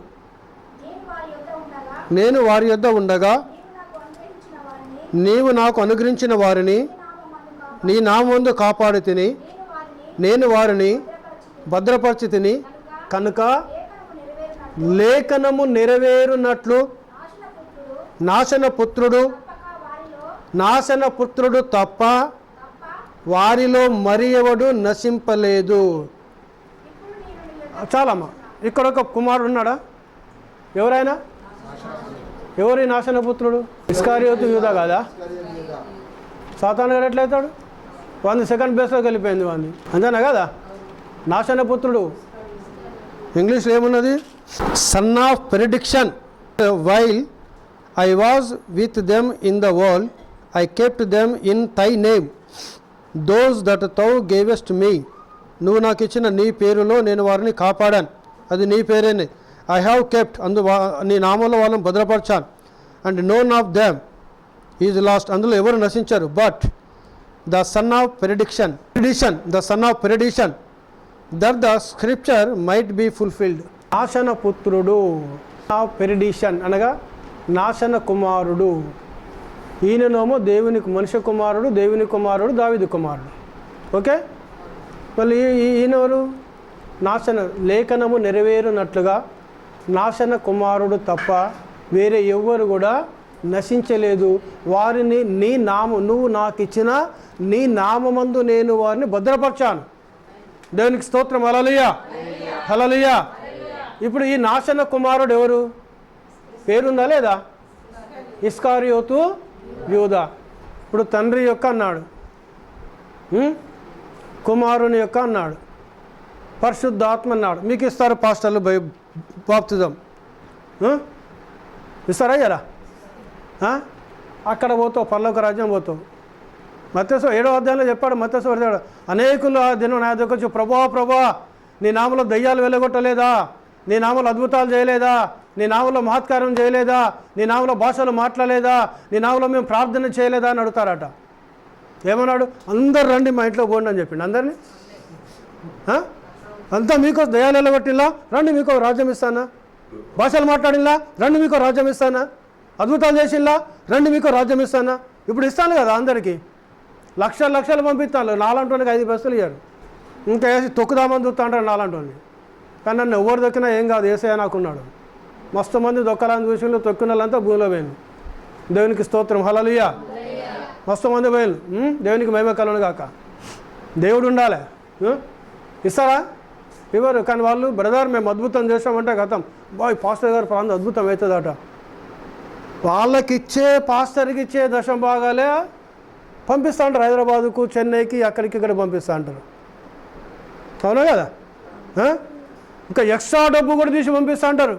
నేను వారి యొద్ద ఉండగా నీవు నాకు అనుగ్రహించిన వారిని నీ నామమందు కాపాడు తిని, నేను వారిని భద్రపరచి తిని, కనుక లేఖనము నెరవేరునట్లు నాశనపుత్రుడు తప్ప వారిలో మరి ఎవడు నశింపలేదు. చాలమ్మా. ఇక్కడ ఒక కుమారుడు ఉన్నాడా? ఎవరైనా? ఎవరి నాశనపుత్రుడు? ఇస్కారియోతు యూదా కాదా? సాతాను గారు ఎట్లయితాడు? వాడిని సెకండ్ ప్లేస్లోకి వెళ్ళిపోయింది వాడిని, అంతేనా కదా? నాశనపుత్రుడు ఇంగ్లీష్లో ఏమున్నది? Son of perdition. While I was with them in the world, I kept them in thy name, those that thou gavest me. నువ్వు నాకు ఇచ్చిన నీ పేరులో నేను వారిని కాపాడాను. అది నీ పేరేనే. ఐ హ్యావ్ కెప్ట్, నీ నామంలో వాళ్ళని భద్రపరచాను. And none of them is lost, అందులో ఎవరు నశించారు. But the son of perdition, that the scripture might be fulfilled. నాశనపుత్రుడు ఆఫ్ పెరిడిషన్ అనగా నాశన కుమారుడు. ఈయననేమో దేవునికి మనుష్య కుమారుడు, దేవుని కుమారుడు, దావీదు కుమారుడు. ఓకే, మళ్ళీ ఈయనెవరు? లేఖనము నెరవేరునట్లుగా నాశన కుమారుడు తప్ప వేరే ఎవ్వరు కూడా నశించలేదు. వారిని నువ్వు నాకు ఇచ్చిన నీ నామమందు నేను వారిని భద్రపరచాను. దేవునికి స్తోత్రం. హల్లెలూయా, హల్లెలూయా. ఇప్పుడు ఈ నాశన కుమారుడు ఎవరు? పేరుందా లేదా? ఇస్కారియోతు యూదా. ఇప్పుడు తండ్రి యొక్క అన్నాడు, కుమారుని యొక్క అన్నాడు, పరిశుద్ధాత్మ అన్నాడు. మీకు ఇస్తారు పాస్టర్లు బాప్తిజం? ఇస్తారా? ఇయ్యరా? అక్కడ పోతావు, పరలోక రాజ్యం పోతావు. మత్తయి 7వ అధ్యాయంలో చెప్పాడు. మత్తయి అనేకులు ఆ దినం నా దగ్గర వచ్చి, ప్రభువా నీ నామలో దయ్యాలు వెళ్ళగొట్టలేదా? నీ నామలో అద్భుతాలు చేయలేదా? నీ నామలో మహత్కారం చేయలేదా? నీ నామలో భాషలు మాట్లాడలేదా? నీ నామలో మేము ప్రార్థన చేయలేదా అని అడుగుతారట. ఏమన్నాడు? అందరు రండి మా ఇంట్లో పోండి అని చెప్పిండు. అందరినీ అంతా మీకో దయ్యాలు వెళ్ళగొట్టిలా, రండి మీకో రాజ్యం ఇస్తానా? భాషలు మాట్లాడిలా, రండి మీకో రాజ్యం ఇస్తానా? అద్భుతాలు చేసిల్లా, రండి మీకో రాజ్యం ఇస్తానా? ఇప్పుడు ఇస్తాను కదా అందరికీ. లక్షలు పంపిస్తాను. నాలంటోనికి 5 బస్సులు ఇయ్యారు. ఇంకా వేసి తొక్కుదామని చూస్తా అంటారు నాలంటోని. కానీ నన్ను ఎవరు దొక్కినా ఏం కాదు, ఏసయ్య నాకున్నాడు. మస్తు మంది దొక్కలని చూసి తొక్కిన వాళ్ళంతా భూమిలో పోయింది. దేవునికి స్తోత్రం. హల్లెలూయా. మస్తు మంది పోయింది. దేవునికి మహిమ కలుగును గాక. దేవుడు ఉండాలి. ఇస్తారా? ఇవ్వరు. కానీ వాళ్ళు, బ్రదర్ మేము అద్భుతం చేసామంటే గతం పాస్టర్ గారు ప్రాంతం అద్భుతం అవుతుందట. వాళ్ళకిచ్చే పాస్టర్కి ఇచ్చే దశం భాగాలే పంపిస్తూ ఉంటారు. హైదరాబాదుకు, చెన్నైకి, అక్కడికి ఇక్కడ పంపిస్తూ ఉంటారు. అవునా కదా? ఇంకా ఎక్స్ట్రా డబ్బు కూడా తీసి పంపిస్తూ ఉంటారు.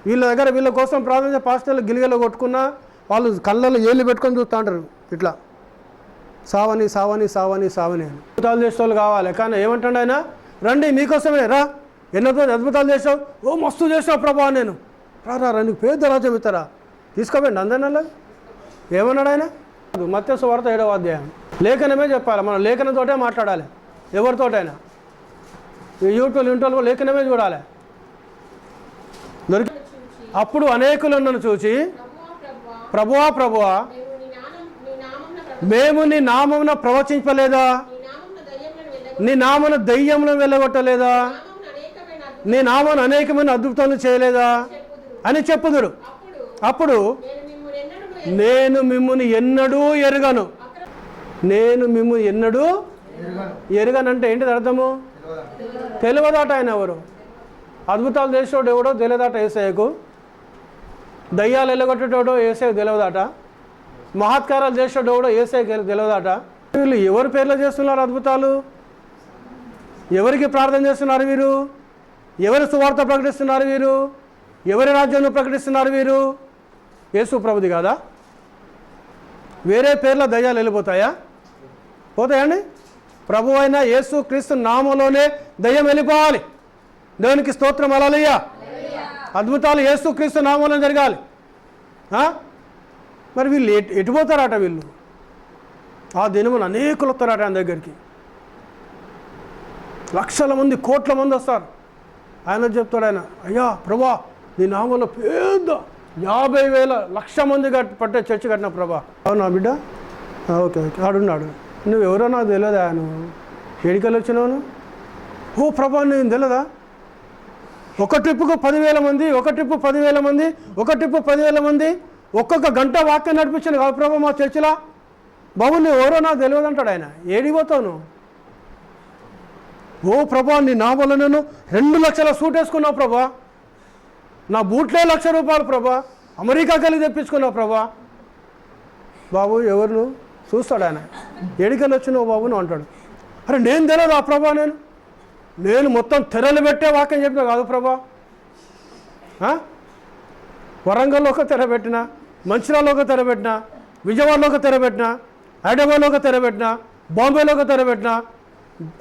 వీళ్ళ కోసం ప్రార్థన పాస్టర్లు గిలిగలో కొట్టుకున్నా వాళ్ళు కళ్ళల్లో ఏళ్ళు పెట్టుకొని చూస్తూ ఉంటారు. ఇట్లా సావని సావని సావని సావని అని. అద్భుతాలు చేసే వాళ్ళు కావాలి. కానీ ఏమంటాడు ఆయన? రండి మీకోసమే రా, ఎన్నో అద్భుతాలు చేసావు, ఓ మస్తు చేసావు ప్రభా, నేను రా నీకు పేద రాజ్యం ఇస్తారా, తీసుకోవండి అందరినల్లా. ఏమన్నాడు ఆయన? మత్తయి సువార్త 7వ అధ్యాయం. లేఖనమే చెప్పాలి. మనం లేఖనంతోటే మాట్లాడాలి. ఎవరితోటైనా యూట్యూబ్ లేఖనమే చూడాలి. దొరికి అప్పుడు అనేకులు నన్ను చూసి, ప్రభువా మేము నీ నామమున ప్రవచించలేదా? నీ నామమున దయ్యములను వెళ్ళగొట్టలేదా? నీ నామమున అనేకమైన అద్భుతాలు చేయలేదా అని చెప్పుదురు. అప్పుడు నేను మిమ్ముని ఎన్నడూ ఎరుగను. నేను మిమ్ముని ఎన్నడూ ఎరుగనంటే ఏంటిది అర్థము? తెలియదాట ఆయన ఎవరు. అద్భుతాలు చేసేవాడు ఎవడో తెలియదాట యేసయ్యకు. దయ్యాలు వెళ్ళగొట్టేటోడో యేసయ్యకు తెలియదాట. మహత్కారాలు చేసేవాడు ఎవడో యేసయ్యకు తెలియదాట. వీళ్ళు ఎవరి పేర్లో చేస్తున్నారు అద్భుతాలు? ఎవరికి ప్రార్థన చేస్తున్నారు వీరు? ఎవరి సువార్త ప్రకటిస్తున్నారు వీరు? ఎవరి రాజ్యాన్ని ప్రకటిస్తున్నారు వీరు? యేసు ప్రభుది కాదా? వేరే పేర్ల దయ్యాలు వెళ్ళిపోతాయా? పోతాయండి? ప్రభు అయిన యేసు క్రీస్తు నామంలోనే దయ్యం వెళ్ళిపోవాలి. దేవునికి స్తోత్రం, హల్లెలూయా. అద్భుతాలు యేసు క్రీస్తు నామంలో జరగాలి. మరి వీళ్ళు ఎటుపోతారట? వీళ్ళు ఆ దినమున అనేకులు వస్తారట ఆయన దగ్గరికి. లక్షల మంది, కోట్ల మంది వస్తారు. ఆయన చెప్తాడు, ఆయన అయ్యా ప్రభా నీ నామంలో పెద్ద 50,000 లక్ష మంది పట్టే చర్చి కట్టిన ప్రభా. అవునా బిడ్డ? ఓకే ఓకే, ఆడున్నాడు. నువ్వు ఎవరో నాకు తెలియదా? నువ్వు ఏడికలు వచ్చినావు? ఓ ప్రభా నేను తెలియదా? ఒక ట్రిప్పుకు 10,000 మంది, ఒక ట్రిప్పు 10,000 మంది, ఒక ట్రిప్పు 10,000 మంది, ఒక్కొక్క గంట వాక్యం నడిపించాను కాదు ప్రభా మా చర్చిలా. బాబు నువ్వు ఎవరో నాకు తెలియదు అంటాడు ఆయన. ఏడిపోతావు నువ్వు? ఓ ప్రభా నీ నామలో నేను 2 లక్షల సూట్ వేసుకున్నావు ప్రభా. నా బూట్లే ₹1,00,000 ప్రభా. అమెరికాకి వెళ్ళి తెప్పించుకున్నావు ప్రభా. బాబు ఎవరు నువ్వు? చూస్తాడు ఆయన. ఏడికెళ్ళి వచ్చినావు బాబు నువ్వు అంటాడు. అరే నేను తెలియదు ఆ ప్రభా. నేను మొత్తం తెరలు పెట్టే వాక్యం చెప్పినా కాదు ప్రభా. వరంగల్లో ఒక తెర పెట్టినా, మంచిర్యాలలో ఒక తెర పెట్టినా, విజయవాడలో ఒక తెర పెట్టినా, హైదరాబాద్లో ఒక తెర పెట్టినా, బాంబేలో ఒక తెర పెట్టినా,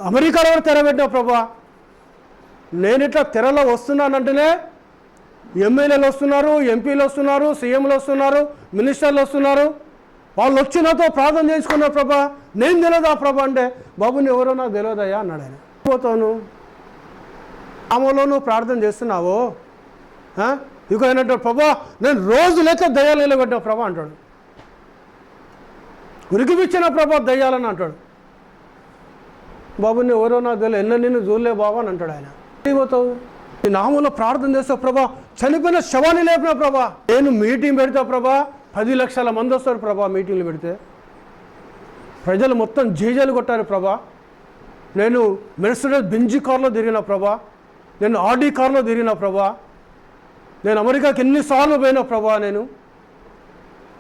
అమెరికాలో కూడా తెర పెట్టినా ప్రభా. నేను ఇట్లా తెరలో వస్తున్నానంటేనే ఎమ్మెల్యేలు వస్తున్నారు, ఎంపీలు వస్తున్నారు, సీఎంలు వస్తున్నారు, మినిస్టర్లు వస్తున్నారు. వాళ్ళు వచ్చి నాతో ప్రార్థన చేసుకున్నారు ప్రభా. నేను తెలియదా ప్రభా అంటే, బాబుని ఎవరో నాకు తెలియదయ్యా అన్నాడు ఆయన. పోతాను ఆమెలో నువ్వు ప్రార్థన చేస్తున్నావో ఇక ఏంటంటాడు ప్రభా నేను రోజు లెక్క దయ్యాలు నిలబెట్టిన ప్రభా అంటాడు. ఉరికిపిచ్చిన ప్రభా దయ్యాలని అంటాడు. బాబు నువ్వు ఎవరో నాకు తెలియదు, నిన్ను చూడలే బాబా అని అంటాడు ఆయన. పోతావు నీ నామంలో ప్రార్థన చేస్తావు ప్రభా. చనిపోయిన శవాన్ని లేపిన ప్రభా. నేను మీటింగ్ పెడతా ప్రభా, 10 లక్షల మంది వస్తారు ప్రభా. మీటింగ్లు పెడితే ప్రజలు మొత్తం జేజేలు కొట్టారు ప్రభా. నేను మెర్సిడెస్ బెంజ్ కార్లో తిరిగిన ప్రభా. నేను ఆర్డీ కార్లో తిరిగిన ప్రభా. నేను అమెరికాకి ఎన్నిసార్లు పోయినా ప్రభా. నేను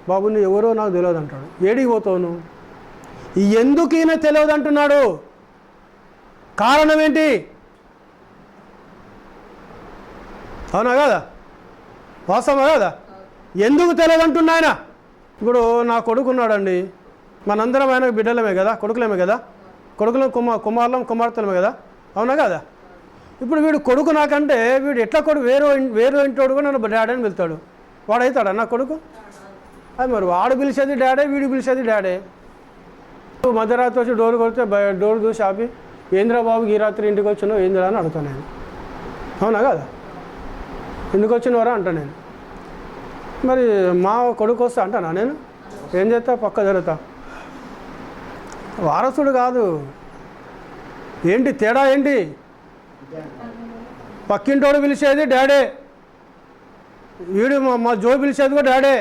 బాబుని ఎవరో నాకు తెలియదు అంటాడు. ఏడికి పోతావు? ఎందుకు ఈయన తెలియదు అంటున్నాడు? కారణం ఏంటి? అవునా కదా? వాస్తవా కదా? ఎందుకు తెలియదు అంటున్నా ఆయన? ఇప్పుడు నా కొడుకున్నాడండి. మనందరం ఆయన బిడ్డలమే కదా, కొడుకులేమే కదా, కొడుకులం కుమారులం కుమార్తెలమే కదా, అవునా కదా? ఇప్పుడు వీడు కొడుకు నాకంటే వీడు ఎట్లా కొడుకు వేరే ఇంటోడు కూడా నన్ను డాడీ అని వెళ్తాడు. వాడు అవుతాడా నా కొడుకు? అది మరి వాడు పిలిచేది డాడే, వీడు పిలిచేది డాడే. మధ్యరాత్రి వచ్చి డోర్ కొడితే డోర్ చూసి ఆపి ఏంద్రా బాబు ఈ రాత్రి ఇంటికి వచ్చినావు ఏంద్రా అని అడుగుతాను నేను. అవునా కదా? ఎందుకు వచ్చినవరా అంటా నేను. మరి మా కొడుకు వస్తా అంటానా నేను? ఏం చేస్తా? పక్క జరుగుతా. వారసుడు కాదు. ఏంటి తేడా ఏంటి? పక్కింటోడు పిలిచేది డాడే, వీడు మా జో పిలిచేది కూడా డాడే.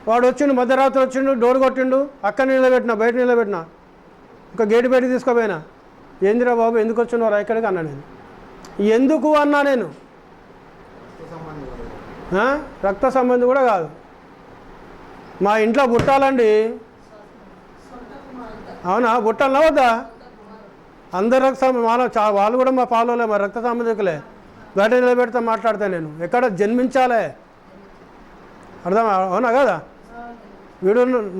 వాడు వచ్చిండు, మధ్యరాత్రి వచ్చిండు, డోర్ కొట్టిండు, అక్కడ నిలబెట్టినా, బయట నిలబెట్టినా, ఒక గేటు బయట తీసుకుపోయినా. ఏందిరా బాబు ఎందుకు వచ్చినారా ఇక్కడికి అన్నా నేను. ఎందుకు అన్నా నేను? రక్త సంబంధి కూడా కాదు. మా ఇంట్లో బుట్టాలండి. అవునా? బుట్టాలనా వద్దా? అందరు వాళ్ళు కూడా మా పాలోలే, మా రక్త సంబంధికులే. బయట నిలబెడితే మాట్లాడతా నేను. ఎక్కడ జన్మించాలే, అర్థం అవునా కదా?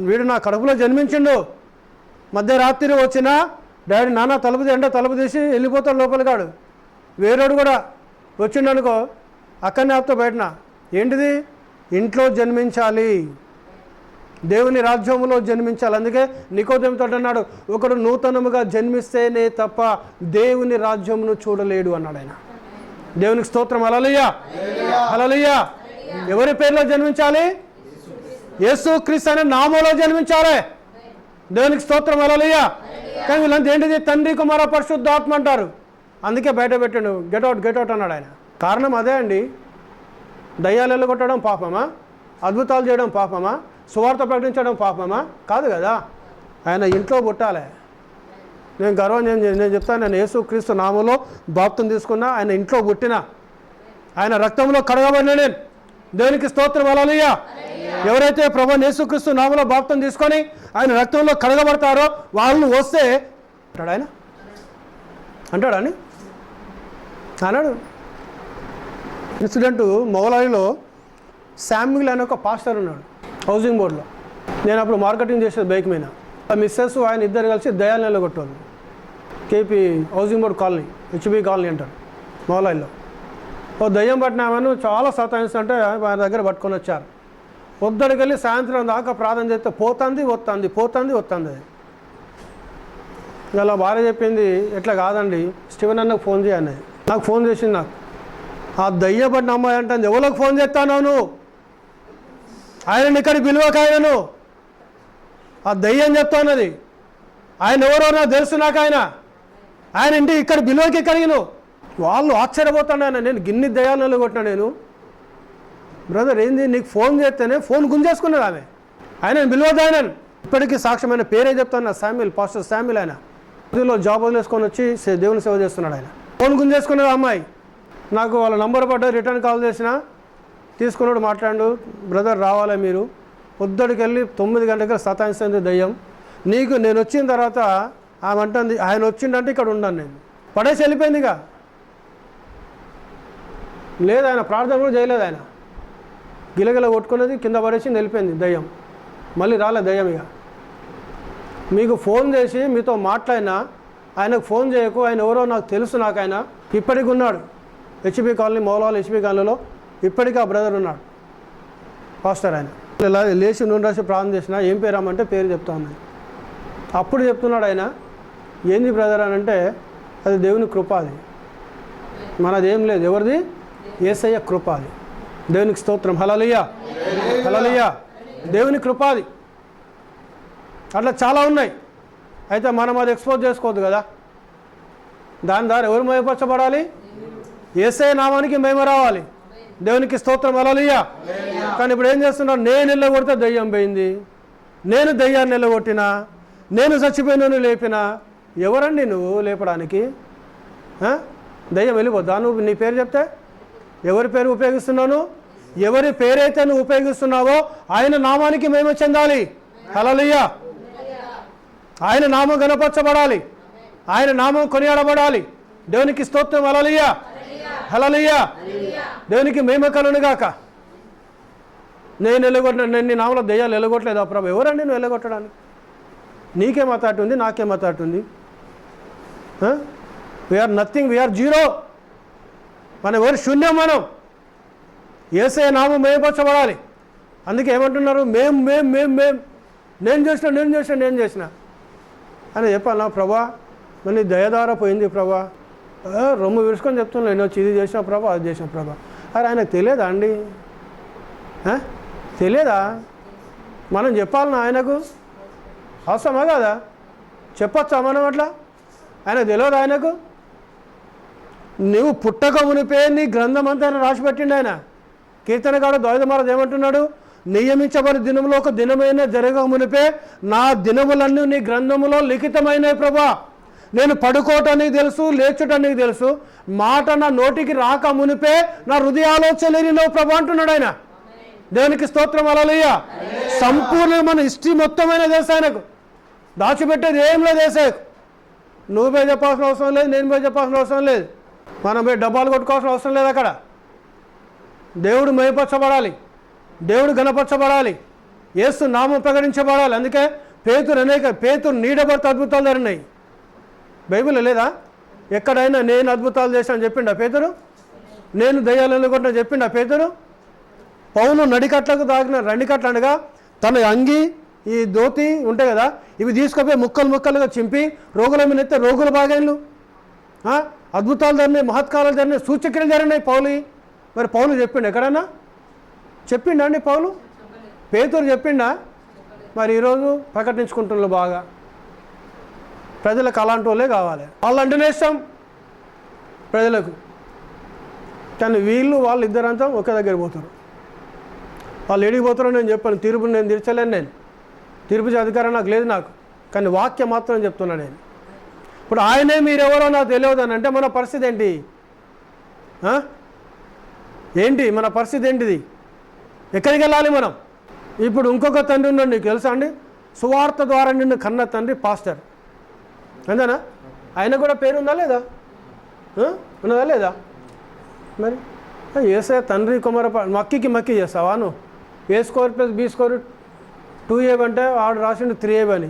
వీడు నా కడుపులో జన్మించిండు. మధ్యరాత్రి వచ్చినా డాడీ నాన్న తలుపు తీసి వెళ్ళిపోతాడు లోపలికాడు. వేరేడు కూడా వచ్చిండు అనుకో, అక్కడనే ఆపుతా బయటన. ఏంటిది? ఇంట్లో జన్మించాలి, దేవుని రాజ్యములో జన్మించాలి. అందుకే నికోదేముతో అన్నాడు, ఒకడు నూతనముగా జన్మిస్తేనే తప్ప దేవుని రాజ్యమును చూడలేడు అన్నాడు ఆయన. దేవునికి స్తోత్రం, హల్లెలూయా హల్లెలూయా. ఎవరి పేరులో జన్మించాలి? యేసు క్రీస్తు అనే నామంలో జన్మించాలి. దేవునికి స్తోత్రం, హల్లెలూయా. కానీ వీళ్ళంతా ఏంటిది? తండ్రి కుమార పరిశుద్ధాత్మ అంటారు. అందుకే బయట పెట్టాడు, గెట్ అవుట్ అన్నాడు ఆయన. కారణం అదే అండి. దయ్యాలు వెళ్ళగొట్టడం పాపమా? అద్భుతాలు చేయడం పాపమా? సువార్త ప్రకటించడం పాపమా? కాదు కదా. ఆయన ఇంట్లో పుట్టాలి. నేను గర్వం నేను చెప్తాను, నేను యేసుక్రీస్తు నామములో బాప్తిసం తీసుకున్నా, ఆయన ఇంట్లో పుట్టినా, ఆయన రక్తంలో కడగబడిన నేను. దేవునికి స్తోత్రం. హల్లెలూయా. ఎవరైతే ప్రభువైన యేసుక్రీస్తు నామములో బాప్తిసం తీసుకొని ఆయన రక్తంలో కడగబడతారో వాళ్ళు వస్తే అంటాడు ఆయన, అంటాడని అన్నాడు. ఇన్సిడెంట్ మొగలాయిలో శామ్యుల్ అనే ఒక పాస్టర్ ఉన్నాడు హౌసింగ్ బోర్డులో. నేను అప్పుడు మార్కెటింగ్ చేసేది బైక్ మీద. మిస్సెస్ ఆయన ఇద్దరు కలిసి దయాలు నిలగొట్టారు. KP housing board colony, HB colony అంటారు మొగలాయిలో. ఓ దయ్యం పట్టినామని చాలా సతాయిస్తుంటే ఆయన దగ్గర పట్టుకొని వచ్చారు. పొద్దుడికి వెళ్ళి సాయంత్రం దాకా ప్రార్థన చేస్తే పోతుంది అది. ఇలా భార్య చెప్పింది, ఎట్లా కాదండి స్టీవెన్ అన్నకు ఫోన్ చేయన్నది. నాకు ఫోన్ చేసింది. నాకు ఆ దయ్యపడిన అమ్మాయి అంటే ఎవరికి ఫోన్ చేస్తాను నువ్వు? ఆయనని ఇక్కడ పిలువక ఆయనను, ఆ దయ్యం చెప్తానది. ఆయన ఎవరో నాకు తెలుసు. నాకు ఆయన ఇంటి ఇక్కడ పిలువకి ఇక్కడికి నువ్వు. వాళ్ళు ఆశ్చర్యపోతాను. ఆయన నేను గిన్ని దయ్యాలు నిలగొట్టినా. నేను బ్రదర్ ఏంది నీకు ఫోన్ చేస్తేనే ఫోన్ గుంజేసుకున్నాడు ఆమె. ఆయన పిలవద్దు ఆయనను. ఇప్పటికీ సాక్ష్యమైన పేరే చెప్తాను, శామ్యుల్, పాస్టర్ శామ్యుల్. ఆయన ఇందులో జాబ్ వదిలేసుకొని వచ్చి దేవుని సేవ చేస్తున్నాడు. ఆయన ఫోన్ గుంజేసుకున్నాడు అమ్మాయి. నాకు వాళ్ళ నంబర్ పడ్డా, రిటర్న్ కాల్ చేసినా తీసుకున్నాడు, మాట్లాడు. బ్రదర్ రావాలా మీరు? పొద్దుడికి వెళ్ళి 9 గంటలకు సతాయిస్తుంది దయ్యం. నీకు నేను వచ్చిన తర్వాత ఆమె అంటుంది, ఆయన వచ్చిండంటే ఇక్కడ ఉన్నాను నేను. పడేసి వెళ్ళిపోయింది. ఇక లేదు, ఆయన ప్రార్థన కూడా చేయలేదు. ఆయన గిలగిల కొట్టుకున్నది, కింద పడేసి వెళ్ళిపోయింది దయ్యం. మళ్ళీ రాలే దయ్యం. ఇక మీకు ఫోన్ చేసి మీతో మాట్లాడినా ఆయనకు ఫోన్ చేయకు, ఆయన ఎవరో నాకు తెలుసు. నాకు ఆయన ఇప్పటికి ఉన్నాడు హెచ్బి కాలనీ, మౌలాలు హెచ్బి కాలనీలో ఇప్పటికీ ఆ బ్రదర్ ఉన్నాడు, పాస్టర్. ఆయన ఇలా లేచి నూనె రాసి ప్రార్థన చేసినా ఏం పేరు అమ్మంటే పేరు చెప్తా ఉన్నాయి. అప్పుడు చెప్తున్నాడు ఆయన, ఏంది బ్రదర్ అని అంటే, అది దేవుని కృప, అది మనదేం లేదు. ఎవరిది? యేసయ్య కృప. అది దేవునికి స్తోత్రం. హల్లెలూయా, హల్లెలూయా. దేవుని కృప అది. అట్లా చాలా ఉన్నాయి. అయితే మనం అది ఎక్స్పోజ్ చేసుకోవద్దు కదా. దాని ద్వారా ఎవరు మహిమపరచబడాలి? యేసయ్య నామానికి మహిమ రావాలి. దేవునికి స్తోత్రం. హల్లెలూయా. కానీ ఇప్పుడు ఏం చేస్తున్నాడు? నేను వెళ్ళగొడితే దయ్యం పోయింది, నేను దయ్యాన్ని వెళ్ళగొట్టినా, నేను చచ్చిపోయినను లేపినా. ఎవరండి నువ్వు లేపడానికి? దయ్యం వెళ్ళిపోద్దా నువ్వు నీ పేరు చెప్తే? ఎవరి పేరు ఉపయోగిస్తున్నాను? ఎవరి పేరైతే నువ్వు ఉపయోగిస్తున్నావో ఆయన నామానికి మహిమ చెందాలి. హల్లెలూయా. ఆయన నామం గణపరచబడాలి, ఆయన నామం కొనియాడబడాలి. దేవునికి స్తోత్రం. హల్లెలూయా, హల్లెలూయా. దేవునికి మహిమ కలుగును గాక. నేను వెళ్ళగొట్టిన, నేను నీ నామంలో దయ్యాలు వెళ్ళగొట్టలేదా ప్రభు? ఎవరండి నువ్వు వెళ్ళగొట్టడానికి? నీకేం అథారిటీ ఉంది, నాకేం అథారిటీ ఉంది? We are nothing, we are zero. మనం ఎవరు? శూన్యం. మనం యేసయ్య నామం మహిమపరచబడాలి. అందుకే ఏమంటున్నారు? మేము నేను చేసిన అని చెప్పాలి. నా ప్రభా మరి నీ దయదార పోయింది ప్రభా, రొమ్ము విడుచుకొని చెప్తున్నా, నేను వచ్చి ఇది చేసిన ప్రభా, అది చేసిన ప్రభా. అరే ఆయనకు తెలియదా అండి? తెలియదా? మనం చెప్పాలన్నా ఆయనకు? అవసరమా కదా? చెప్పచ్చా మనం అట్లా? ఆయనకు తెలియదు. ఆయనకు నువ్వు పుట్టక మునిపే నీ గ్రంథం అంతా ఆయన రాసిపెట్టిండు. ఆయన కీర్తనగాడు దావీదు మహారాజు ఏమంటున్నాడు? నియమించబడి దినములో ఒక దినమైన జరగక మునిపే నా దినములన్నీ నీ గ్రంథములో లిఖితమైనవి ప్రభా. నేను పడుకోవటం నీకు తెలుసు, లేచుటం నీకు తెలుసు, మాట నా నోటికి రాక మునిపే నా హృదయ ఆలోచనలేనిలో ప్రభా అంటున్నాడు ఆయన. దేవునికి స్తోత్రం. హల్లెలూయా. సంపూర్ణ మన హిస్టరీ మొత్తమైన తెలుసు ఆయనకు. దాచిపెట్టేది ఏం లేదు యేసయ్యకు. నువ్వు పోయి చెప్పాల్సిన అవసరం లేదు, నేను పోయి చెప్పాల్సిన అవసరం లేదు, మనం పోయి డబ్బాలు కొట్టుకోవాల్సిన అవసరం లేదు. అక్కడ దేవుడు మహిమపరచబడాలి, దేవుడు గణపరచబడాలి, యేసు నామం ప్రకటించబడాలి. అందుకే పేతురు నీడబడితే అద్భుతాలు జరిగినాయి. బైబిల్లో లేదా? ఎక్కడైనా నేను అద్భుతాలు చేశాను చెప్పిండా పేతురు? నేను దయ్యాలను కొట్టిన చెప్పిండా పేతురు? పౌలు నడికట్లకు తాగిన రండికట్లు అనగా తన అంగి, ఈ ధోతి ఉంటాయి కదా, ఇవి తీసుకుపోయి ముక్కలుగా చింపి రోగుల మీద ఎత్తే రోగులు బాగైన్లు, అద్భుతాలు జరిగినాయి, మహత్కారాలు జరిగినాయి, సూచక్రియలు జరిగినాయి పౌలు. మరి పౌలు చెప్పిండు ఎక్కడన్నా? చెప్పిండా అండి పౌలు? పేతురు చెప్పిండా? మరి ఈరోజు ప్రకటించుకుంటున్నారు బాగా. ప్రజలకు అలాంటి వాళ్ళే కావాలి. వాళ్ళంటేనే ఇష్టం. ప్రజలకు. కానీ వీళ్ళు వాళ్ళు ఇద్దరంతా ఒకే దగ్గర పోతారు. వాళ్ళు ఏడికి పోతారో నేను చెప్పాను, తీర్పు నేను తీర్చలేను, నేను తీర్పు అధికారం నాకు లేదు నాకు, కానీ వాక్యం మాత్రం చెప్తున్నా నేను. ఇప్పుడు ఆయనే మీరెవరో నాకు తెలియదు అని అంటే మన పరిస్థితి ఏంటి? ఏంటి మన పరిస్థితి ఏంటిది? ఎక్కడికి వెళ్ళాలి మనం? ఇప్పుడు ఇంకొక తండ్రి ఉన్నాడు, నీకు తెలుసా అండి? సువార్త ద్వారా నిన్ను కన్న తండ్రి పాస్టర్, అంతేనా? ఆయన కూడా పేరు ఉందా లేదా? ఉన్నదా లేదా? మరి ఏసే తండ్రి కుమార మక్కికి మక్కి చేస్తావా నువ్వు? A score plus B score 2AB అంటే ఆడు రాసిండు 3AB అని,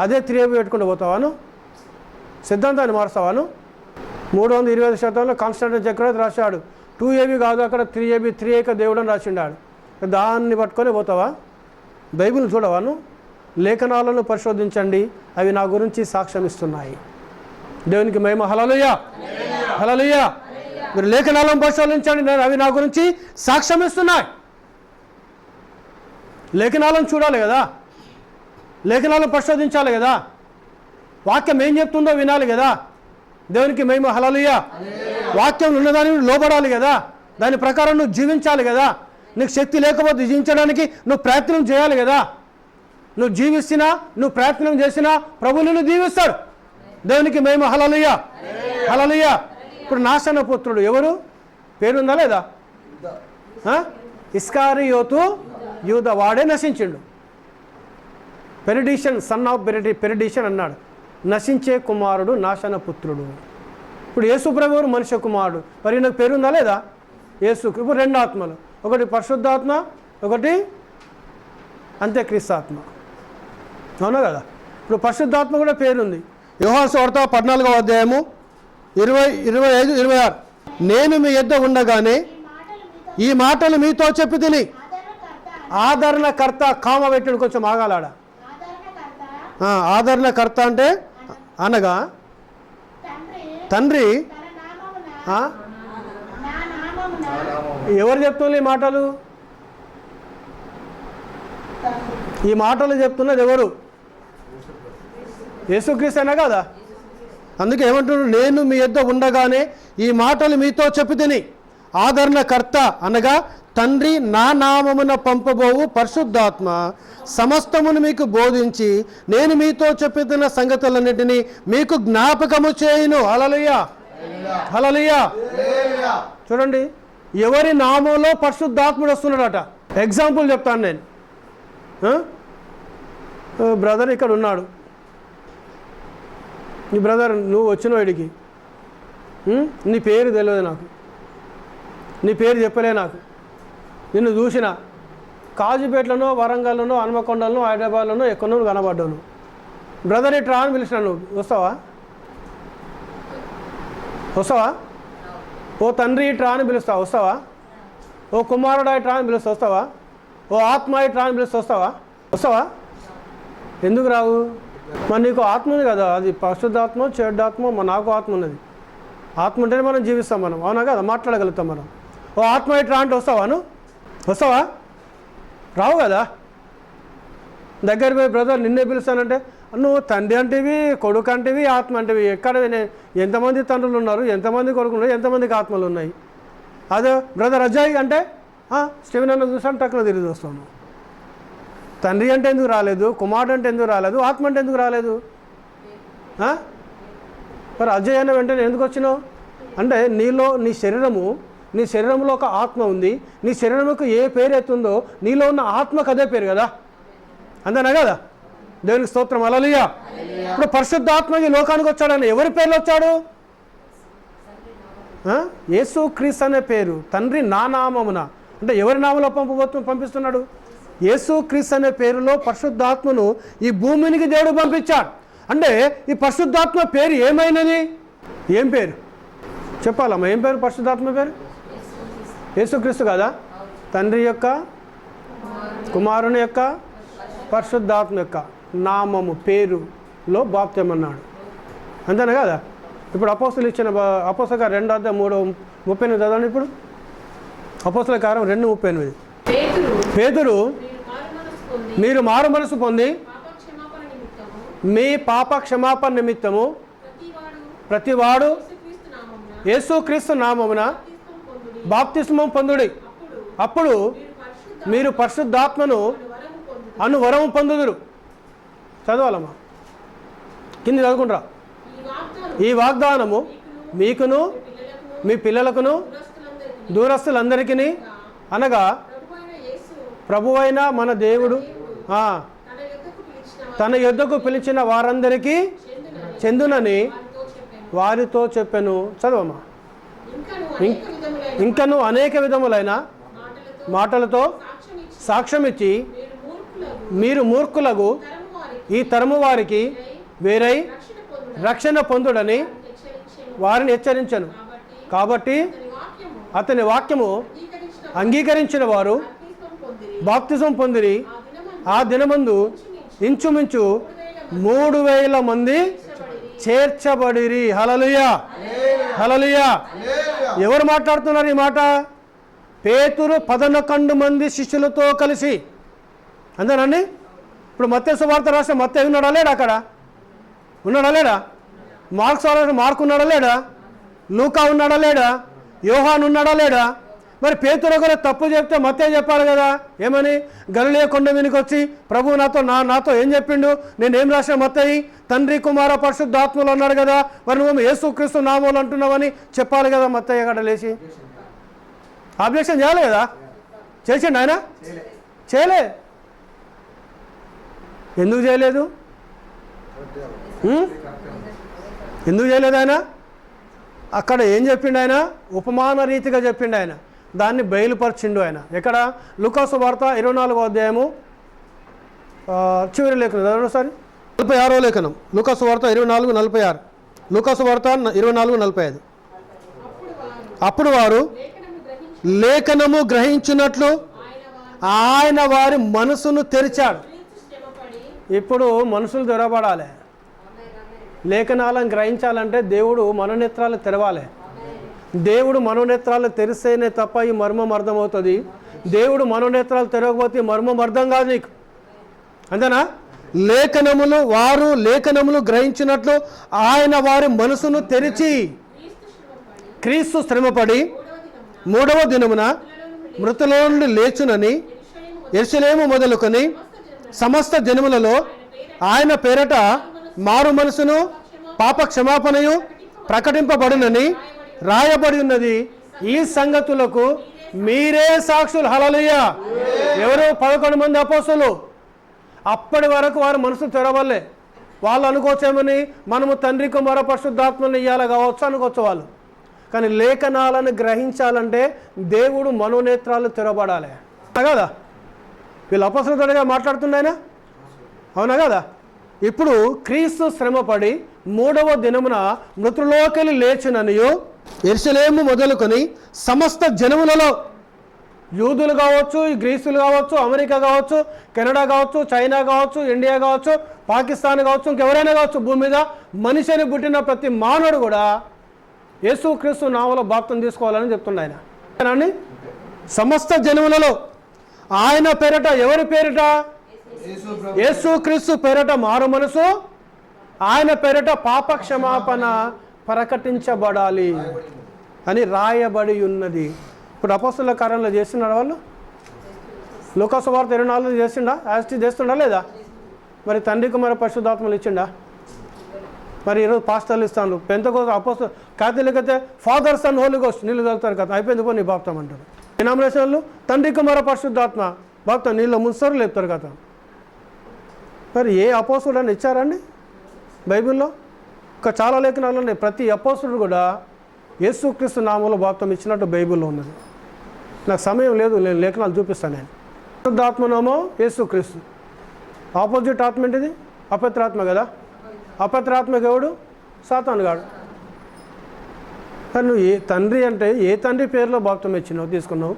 అదే 3AB పెట్టుకుంటూ పోతావా నువ్వు? సిద్ధాంతాన్ని మారుస్తావా నువ్వు? 325 కాన్స్టాంటిన్ చక్రవర్తి రాశాడు 2AB కాదు అక్కడ 3AB, 3 దేవుడు అని రాసిండాడు. దాన్ని పట్టుకొని పోతావా? బైబిల్ చూడవా నువ్వు? లేఖనాలను పరిశోధించండి, అవి నా గురించి సాక్ష్యం ఇస్తున్నాయి. దేవునికి మహిమ. హల్లెలూయా, హల్లెలూయా. మీరు లేఖనాలను పరిశోధించండి, అవి నా గురించి సాక్ష్యం ఇస్తున్నాయి. లేఖనాలను చూడాలి కదా, లేఖనాలను పరిశోధించాలి కదా, వాక్యం ఏం చెప్తుందో వినాలి కదా. దేవునికి మహిమ. హల్లెలూయా. వాక్యం ఉన్నదాన్ని లోబడాలి కదా, దాని ప్రకారం నువ్వు జీవించాలి కదా. నీకు శక్తి లేకపోతే జీవించడానికి నువ్వు ప్రయత్నం చేయాలి కదా. నువ్వు జీవిస్తున్నా, నువ్వు ప్రయత్నం చేసినా ప్రభు నిన్ను దీవిస్తాడు. దేవునికి మహిమ. హల్లెలూయా, హల్లెలూయా. ఇప్పుడు నాశన పుత్రుడు ఎవరు? పేరుందా లేదా? ఇస్కారియోతు యూద, వాడే నశించిండు. పెరిడిషన్, సన్ ఆఫ్ పెరిడిషన్ అన్నాడు. నశించే కుమారుడు, నాశన పుత్రుడు. ఇప్పుడు యేసు ప్రభువు మనుష్య కుమారుడు, మరి నాకు పేరుందా లేదా? యేసు. ఇప్పుడు 2 ఆత్మలు, ఒకటి పరిశుద్ధాత్మ, ఒకటి అంత్యక్రీస్తు ఆత్మ, అవునా కదా? ఇప్పుడు పరిశుద్ధాత్మ కూడా పేరుంది. యోహాను సువార్త 14వ అధ్యాయము 25, 26. నేను మీ యొద్ద ఉండగానే ఈ మాటలు మీతో చెప్పి తిని. ఆదరణకర్త, కామ పెట్టాడు, కొంచెం ఆగాలాడ. ఆదరణకర్త అంటే అనగా తండ్రి. ఎవరు చెప్తున్నారు ఈ మాటలు? ఈ మాటలు చెప్తున్నది ఎవరు? యేసుక్రీస్తేనా కదా? అందుకే ఏమంటున్నాడు? నేను మీ యొద్ద ఉండగానే ఈ మాటలు మీతో చెప్పి తిని. ఆదరణకర్త అనగా తండ్రి నా నామమున పంపబోవు పరిశుద్ధాత్మ సమస్తమును మీకు బోధించి నేను మీతో చెప్పిన సంగతులన్నిటినీ మీకు జ్ఞాపకము చేయును. హల్లెలూయా, హల్లెలూయా. చూడండి, ఎవరి నామంలో పరిశుద్ధాత్ముడు వస్తున్నాడట. ఎగ్జాంపుల్ చెప్తాను నేను. బ్రదర్ ఇక్కడ ఉన్నాడు, నీ బ్రదర్ నువ్వు వచ్చిన వాడికి నీ పేరు తెలియదు నాకు, నీ పేరు చెప్పలే నాకు, నిన్ను చూసిన కాజీపేటలోనో, వరంగల్లోనో, హన్మకొండలోనో, హైదరాబాద్లోనో ఎక్కడో కనబడ్డాను. బ్రదర్ ఇట్రా అని పిలిచిన, నువ్వు వస్తావా? వస్తావా? ఓ తండ్రి ఇట్రా అని పిలుస్తావా? వస్తావా? ఓ కుమారుడా ఇట్రా అని పిలుస్తా వస్తావా? ఓ ఆత్మ ఇట్రా అని పిలుస్తా వస్తావా? వస్తావా? ఎందుకు రావు? మరి నీకు ఆత్మ ఉంది కదా, అది పరిశుద్ధాత్మ, చెడ్డాత్మ, నాకు ఆత్మ ఉన్నది. ఆత్మ ఉంటేనే మనం జీవిస్తాం, మనం అవునా కదా, మాట్లాడగలుగుతాం మనం. ఓ ఆత్మ ఇట్రా అంటే వస్తావా? నువ్వు వస్తావా? రావు కదా. దగ్గర పోయి బ్రదర్ నిన్నే పిలుస్తానంటే నువ్వు తండ్రి అంటేవి, కొడుకు అంటేవి, ఆత్మ అంటేవి. ఎక్కడ ఎంతమంది తండ్రులు ఉన్నారు, ఎంతమంది కొడుకులు ఉన్నారు, ఎంతమందికి ఆత్మలు ఉన్నాయి. అదే బ్రదర్ అజయ్ అంటే స్టీవెన్ అన్న చూసాను టక్కున తిరిగి వస్తాను. తండ్రి అంటే ఎందుకు రాలేదు? కుమారుడు అంటే ఎందుకు రాలేదు? ఆత్మ అంటే ఎందుకు రాలేదు? మరి అజయ్ అన్న వెంటనే ఎందుకు వచ్చినావు అంటే నీలో నీ శరీరంలో ఒక ఆత్మ ఉంది. నీ శరీరంకు ఏ పేరు ఎత్తుందో నీలో ఉన్న ఆత్మకు అదే పేరు కదా, అంతేనా కదా? దేవునికి స్తోత్రం. హల్లెలూయా. ఇప్పుడు పరిశుద్ధాత్మ ఈ లోకానికి వచ్చాడని ఎవరి పేర్లు వచ్చాడు? యేసు క్రీస్తు అనే పేరు. తండ్రి నా నామమున అంటే ఎవరి నామంలో పంపిస్తున్నాడు? యేసు క్రీస్తు అనే పేరులో పరిశుద్ధాత్మను ఈ భూమినికి దేవుడు పంపించాడు. అంటే ఈ పరిశుద్ధాత్మ పేరు ఏమైనది? ఏం పేరు చెప్పాలమ్మా? ఏం పేరు పరిశుద్ధాత్మ పేరు? యేసుక్రీస్తు కదా? తండ్రి యొక్క, కుమారుని యొక్క, పరిశుద్ధాత్మ యొక్క నామము, పేరులో బాప్త్యం అన్నాడు, అంతేనా కదా? ఇప్పుడు అపోస్తలు ఇచ్చిన అపోస్తల కార్యం 2:38 చదవండి. ఇప్పుడు అపోస్తల కార్యం 2:38. పేతురు మీరు మారు మనసు పొంది మీ పాప క్షమాపణ నిమిత్తము ప్రతివాడు యేసుక్రీస్తు నామమున బాప్తిస్మం పొందుడి. అప్పుడు మీరు పరిశుద్ధాత్మను అను వరము పొందుదురు. చదవాలమ్మా, కింది చదువుకుంటారా. ఈ వాగ్దానము మీకును మీ పిల్లలకును దూరస్తులందరికీ అనగా ప్రభువైన మన దేవుడు తన యొద్దకు పిలిచిన వారందరికీ చెందునని వారితో చెప్పెను. చదవమ్మా. ఇంకను అనేక విధములైన మాటలతో సాక్ష్యమిచ్చి మీరు మూర్ఖులకు ఈ తరము వారికి వేరై రక్షణ పొందుడని వారిని హెచ్చరించను. కాబట్టి అతని వాక్యము అంగీకరించిన వారు బాప్తిజం పొందిరి. ఆ దినమందు ఇంచుమించు 3,000 మంది చేర్చబడిరి. హల్లెలూయా, హల్లెలూయా. ఎవరు మాట్లాడుతున్నారు ఈ మాట? పేతురు 11 మంది శిష్యులతో కలిసి. అంతేనండి. ఇప్పుడు మత్తయి సువార్త రాసిన మత్తయి ఉన్నాడా లేడా? అక్కడ ఉన్నాడా లేడా? మార్కు ఉన్నాడా లేడా? లూకా ఉన్నాడా లేడా? యోహాను ఉన్నాడా లేడా? మరి పేతురు కూడా తప్పు చెప్తే మత్తయి చెప్పాలి కదా. ఏమని? గలిలయ కొండ మీదకి వచ్చి ప్రభు నాతో ఏం చెప్పిండు? నేనేం రాసిన మత్తయి? తండ్రి కుమార పరిశుద్ధాత్మలు అన్నాడు కదా. మరి నువ్వు యేసుక్రీస్తు నామములు అంటున్నావని చెప్పాలి కదా. మత్తయి అక్కడ లేచి ఆబ్జెక్షన్ చేయాలి కదా. చేసిండు ఆయన? చేయలే. ఎందుకు చేయలేదు? ఎందుకు చేయలేదు ఆయన? అక్కడ ఏం చెప్పిండు ఆయన? ఉపమాన రీతిగా చెప్పిండు ఆయన. దాన్ని బయలుపరిచిండు ఆయన. ఎక్కడ? లూకాసు వార్త 24వ అధ్యాయము చివరి లేఖనం ఒకసారి 46వ లేఖనం. లూకాసు వార్త 24:46. లూకాసు వార్త 24:45. అప్పుడు వారు లేఖనము గ్రహించినట్లు ఆయన వారి మనసును తెరిచాడు. ఇప్పుడు మనుషులు తెరవబడాలి. లేఖనాలను గ్రహించాలంటే దేవుడు మనోనేత్రాలు తెరవాలి. దేవుడు మనోనేత్రాలు తెరిస్తేనే తప్ప ఈ మర్మం అర్థమవుతుంది. దేవుడు మనోనేత్రాలు తెరవకపోతే మర్మం అర్థం కాదు నీకు. అంతేనా? వారు లేఖనములు గ్రహించినట్లు ఆయన వారి మనసును తెరిచి క్రీస్తు శ్రమపడి 3వ దినమున మృతుల నుండి లేచునని యెరూషలేము మొదలుకొని సమస్త జనములలో ఆయన పేరట మారు మనసును పాప క్షమాపణయు ప్రకటింపబడునని రాయబడి ఉన్నది. ఈ సంగతులకు మీరే సాక్షులు. హల్లెలూయా. ఎవరు? 11 మంది అపోస్తలులు. అప్పటి వరకు వారు మనసు తెరవలే. వాళ్ళు అనుకోవచ్చేమని మనము తండ్రి కుమార పరిశుద్ధాత్మని ఇయ్యాల కావచ్చు అనుకోవచ్చు వాళ్ళు. కానీ లేఖనాలను గ్రహించాలంటే దేవుడు మనోనేత్రాలు తెరవబడాలి కదా. వీళ్ళు అపోస్తలుడిగా మాట్లాడుతున్నాయన, అవునా కదా. ఇప్పుడు క్రీస్తు శ్రమపడి 3వ దినమున మృతులోకెళ్ళి లేచుననియు యెరూషలేము మొదలుకొని సమస్త జనములలో యూదులు కావచ్చు, గ్రీసులు కావచ్చు, అమెరికా కావచ్చు, కెనడా కావచ్చు, చైనా కావచ్చు, ఇండియా కావచ్చు, పాకిస్తాన్ కావచ్చు, ఇంకెవరైనా కావచ్చు, భూమి మీద మనిషిని పుట్టిన ప్రతి మానవుడు కూడా యేసుక్రీస్తు నామములో బాప్తిసం తీసుకోవాలని చెప్తున్నాడు ఆయన. సమస్త జనములలో ఆయన పేరట, ఎవరి పేరిట? యేసుక్రీస్తు పేరట మారు మనసు, ఆయన పేరట పాప క్షమాపణ ప్రకటించబడాలి అని రాయబడి ఉన్నది. ఇప్పుడు అపోస్తలుల కార్యంలో చేస్తున్నాడు వాళ్ళు. లూకాసు వార్త 24 చేసిండా? యాస్టి చేస్తుండా లేదా? మరి తండ్రి కుమార పరిశుద్ధాత్మలు ఇచ్చిండా? మరి ఈరోజు పాస్టర్లు ఇస్తాను. పెంతెకోస్తు అపోస్తలు కాథలిక్ అయితే ఫాదర్ సన్ హోలీ గోస్ట్ నీళ్ళు చదువుతారు కదా. అయిపోయింది పో నీ బాప్తం అంటారు. డినామినేషన్లు తండ్రి కుమార పరిశుద్ధాత్మ బాప్తం నీళ్ళు ముంచుతారు లేపుతారు కదా. మరి ఏ అపోస్తుడని ఇచ్చారండి బైబిల్లో? ఇంకా చాలా లేఖనాలు ఉన్నాయి. ప్రతి అపోస్తుడు కూడా యేసుక్రీస్తు నామములో బాప్తం ఇచ్చినట్టు బైబిల్లో ఉన్నది. నాకు సమయం లేదు, నేను లేఖనాలు చూపిస్తాను. నేను పరిశుద్ధాత్మనామో యేసుక్రీస్తు. ఆపోజిట్ ఆత్మ ఏంటిది? అపవిత్రాత్మ కదా. అపవిత్రాత్మకు ఎవడు? సాతాను గాడు. నువ్వు ఏ తండ్రి అంటే ఏ తండ్రి పేరులో బాప్తం ఇచ్చినావు, తీసుకున్నావు?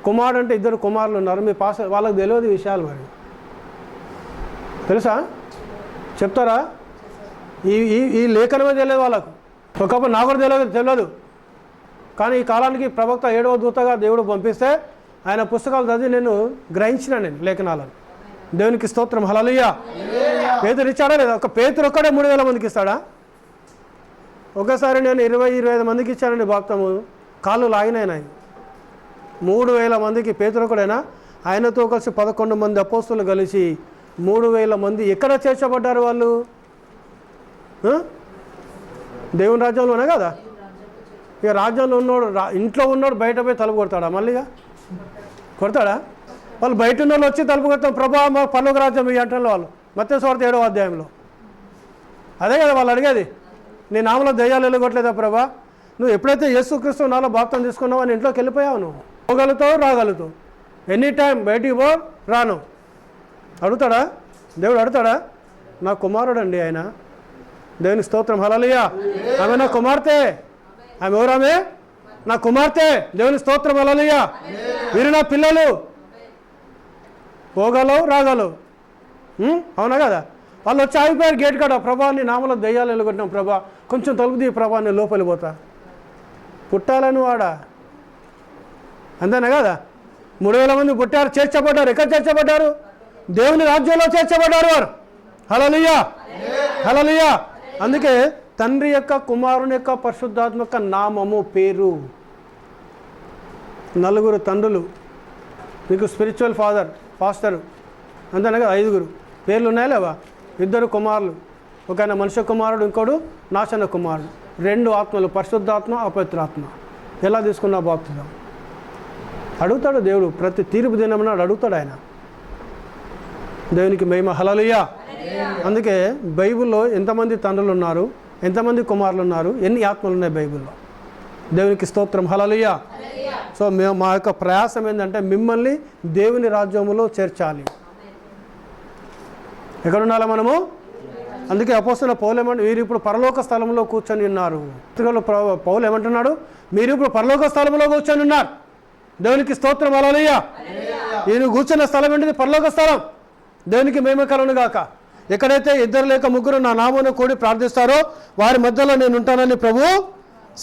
కుమారుడు అంటే 2 కుమారులు ఉన్నారు. మీ వాళ్ళకి తెలియదు విషయాలు. మరి తెలుసా? చెప్తారా? ఈ లేఖనమే తెలియదు వాళ్ళకు. ఒకప్పుడు నాకు కూడా తెలియదు. కానీ ఈ కాలానికి ప్రవక్త 7వ దూతగా దేవుడు పంపిస్తే ఆయన పుస్తకాలు చదివి నేను గ్రహించిన లేఖనాలను. దేవునికి స్తోత్రం. హల్లెలూయా. పేతురు ఇచ్చాడా లేదా? ఒక పేతురు ఒక్కడే 3,000 మందికి ఇస్తాడా? ఒకసారి నేను 20-25 మందికి ఇచ్చానండి బాప్తము. కాళ్ళు లాగినాయి. 3,000 మందికి పేతురొకడైనా ఆయనతో కలిసి 11 మంది అపోస్తులు కలిసి 3,000 మంది ఎక్కడ చేర్చబడ్డారు వాళ్ళు? దేవుని రాజ్యంలోనే కదా. ఇక రాజ్యంలో ఉన్నోడు ఇంట్లో ఉన్నోడు బయట పోయి తలుపు కొడతాడా? మళ్ళీగా కొడతాడా? వాళ్ళు బయట ఉన్న వాళ్ళు వచ్చి తలుపు కొడతాం, ప్రభా మా పరలోక రాజ్యం ఈ అంటలో వాళ్ళు మత్తయి సువార్త 7వ అధ్యాయంలో. అదే కదా వాళ్ళు అడిగేది, నీ నామలో దయ్యాలు వెళ్ళగొట్టలేదా ప్రభా? నువ్వు ఎప్పుడైతే యేసుక్రీస్తు నాలో బాప్తం తీసుకున్నావు అని ఇంట్లోకి వెళ్ళిపోయావు, నువ్వు పోగలుగుతావు రాగలుగుతావు. ఎనీ టైం బయటికి పో రాను అడుగుతాడా? దేవుడు అడుగుతాడా? నా కుమారుడు అండి ఆయన. దేవుని స్తోత్రం. హల్లెలూయా. ఆమె నా కుమార్తె. ఆమె ఎవరామె? నా కుమార్తె. దేవుని స్తోత్రం. హల్లెలూయా. వీరు నా పిల్లలు. పోగలవు రాగలవు. అవునా కదా? వాళ్ళు వచ్చి ఆగిపోయారు గేట్ కాడ. ప్రభా నీ నామలో దయ్యాలు వెళ్ళగొట్టినాం ప్రభా, కొంచెం తలుపు తీ ప్రభా, నేను లోపలికి పోతా. పుట్టాలని వాడా? అంతేనా కదా? 3,000 మంది పుట్టారు, చేర్చబడ్డారు. ఎక్కడ చేర్చబడ్డారు? దేవుని రాజ్యంలో చేర్చబడ్డారు వారు. హల్లెలూయా. హల్లెలూయా. అందుకే తండ్రి యొక్క, కుమారుని యొక్క, పరిశుద్ధాత్మ యొక్క నామము, పేరు. 4 తండ్రులు మీకు స్పిరిచువల్ పాస్టర్ అంతేనా కదా? 5 పేర్లు ఉన్నాయా లేవా? 2 కుమారులు, ఒక ఆయన మనుష్య కుమారుడు, ఇంకోడు నాశన కుమారుడు. 2 ఆత్మలు, పరిశుద్ధాత్మ, అపవిత్రాత్మ. ఎలా తీసుకున్నా బాప్తిజం? అడుగుతాడు దేవుడు. ప్రతి తీర్పు దినం నాడు అడుగుతాడు ఆయన. దేవునికి మహిమ. హల్లెలూయా. అందుకే బైబిల్లో ఎంతమంది తండ్రులు ఉన్నారు, ఎంతమంది కుమారులు ఉన్నారు, ఎన్ని ఆత్మలు ఉన్నాయి బైబిల్లో. దేవునికి స్తోత్రం. హల్లెలూయా. సో మా యొక్క ప్రయాసం ఏంటంటే మిమ్మల్ని దేవుని రాజ్యములో చేర్చాలి. ఎక్కడున్నాలో మనము? అందుకే అపోస్తలుల పౌలు వీరు ఇప్పుడు పరలోక స్థలంలో కూర్చొని ఉన్నారు. పౌలు ఏమంటున్నాడు? మీరు ఇప్పుడు పరలోక స్థలంలో కూర్చొని ఉన్నారు. దేవునికి స్తోత్రం. హల్లెలూయా. ఈయన కూర్చున్న స్థలం ఏంటిది? పరలోక స్థలం. దేవునికి మహిమ కలుగును గాక. ఎక్కడైతే 2 లేక 3 నా నామమున కూడి ప్రార్థిస్తారో వారి మధ్యలో నేను ఉంటానని ప్రభువు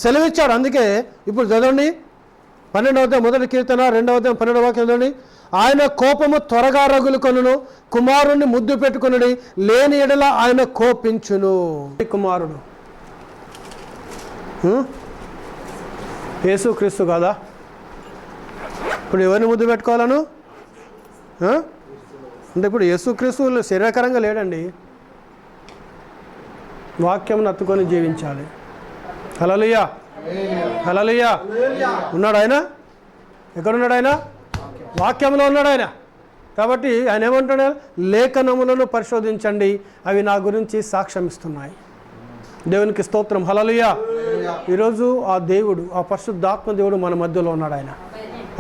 సెలవిచ్చాడు. అందుకే ఇప్పుడు చదవండి 12వ అధ్యాయం 1వ కీర్తన 2వ అధ్యాయం 12వ వాక్యం చదవండి. ఆయన కోపము త్వరగా రగులుకొనును, కుమారుణ్ణి ముద్దు పెట్టుకునుడి, లేని ఎడల ఆయన కోపించును. కుమారుడు యేసుక్రీస్తు కాదా? ఇప్పుడు ఎవరిని ముద్దు పెట్టుకోవాలను? అంటే ఇప్పుడు యేసుక్రీస్తు శరీరకరంగా లేడండి, వాక్యం నత్తుకొని జీవించాలి. హల్లెలూయా. హల్లెలూయా. ఉన్నాడు ఆయన. ఎక్కడున్నాడు ఆయన? వాక్యంలో ఉన్నాడు ఆయన. కాబట్టి ఆయన ఏమంటాడు? లేఖనములను పరిశోధించండి, అవి నా గురించి సాక్ష్యం ఇస్తున్నాయి. దేవునికి స్తోత్రం. హల్లెలూయా. ఈరోజు ఆ దేవుడు, ఆ పరిశుద్ధాత్మ దేవుడు మన మధ్యలో ఉన్నాడు.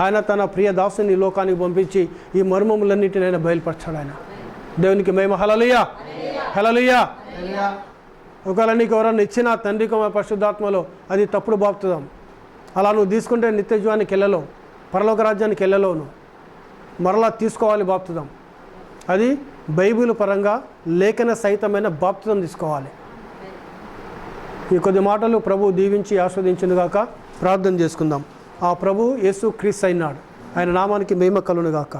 ఆయన తన ప్రియ దాసుని లోకానికి పంపించి ఈ మర్మములన్నిటిని ఆయన బయలుపరచాడు. ఆయన దేవునికి మహిమ. హల్లెలూయా. హల్లెలూయా. ఒకవేళ నీకు ఎవరన్నా ఇచ్చిన తండ్రి కుమార పరిశుద్ధాత్మలో అది తప్పుడు బాప్తిజం. అలా నువ్వు తీసుకుంటే నిత్య జీవానికి వెళ్ళలేవు, పరలోక రాజ్యానికి వెళ్ళలేవు. నువ్వు మరలా తీసుకోవాలి బాప్తిజం. అది బైబిల్ పరంగా లేఖన సహితమైన బాప్తిజం తీసుకోవాలి. ఈ కొద్ది మాటలు ప్రభు దీవించి ఆస్వాదించునుగాక. ప్రార్థన చేసుకుందాం. ఆ ప్రభు యేసు క్రీస్తు అయినాడు. ఆయన నామానికి మహిమ కలుగునుగాక.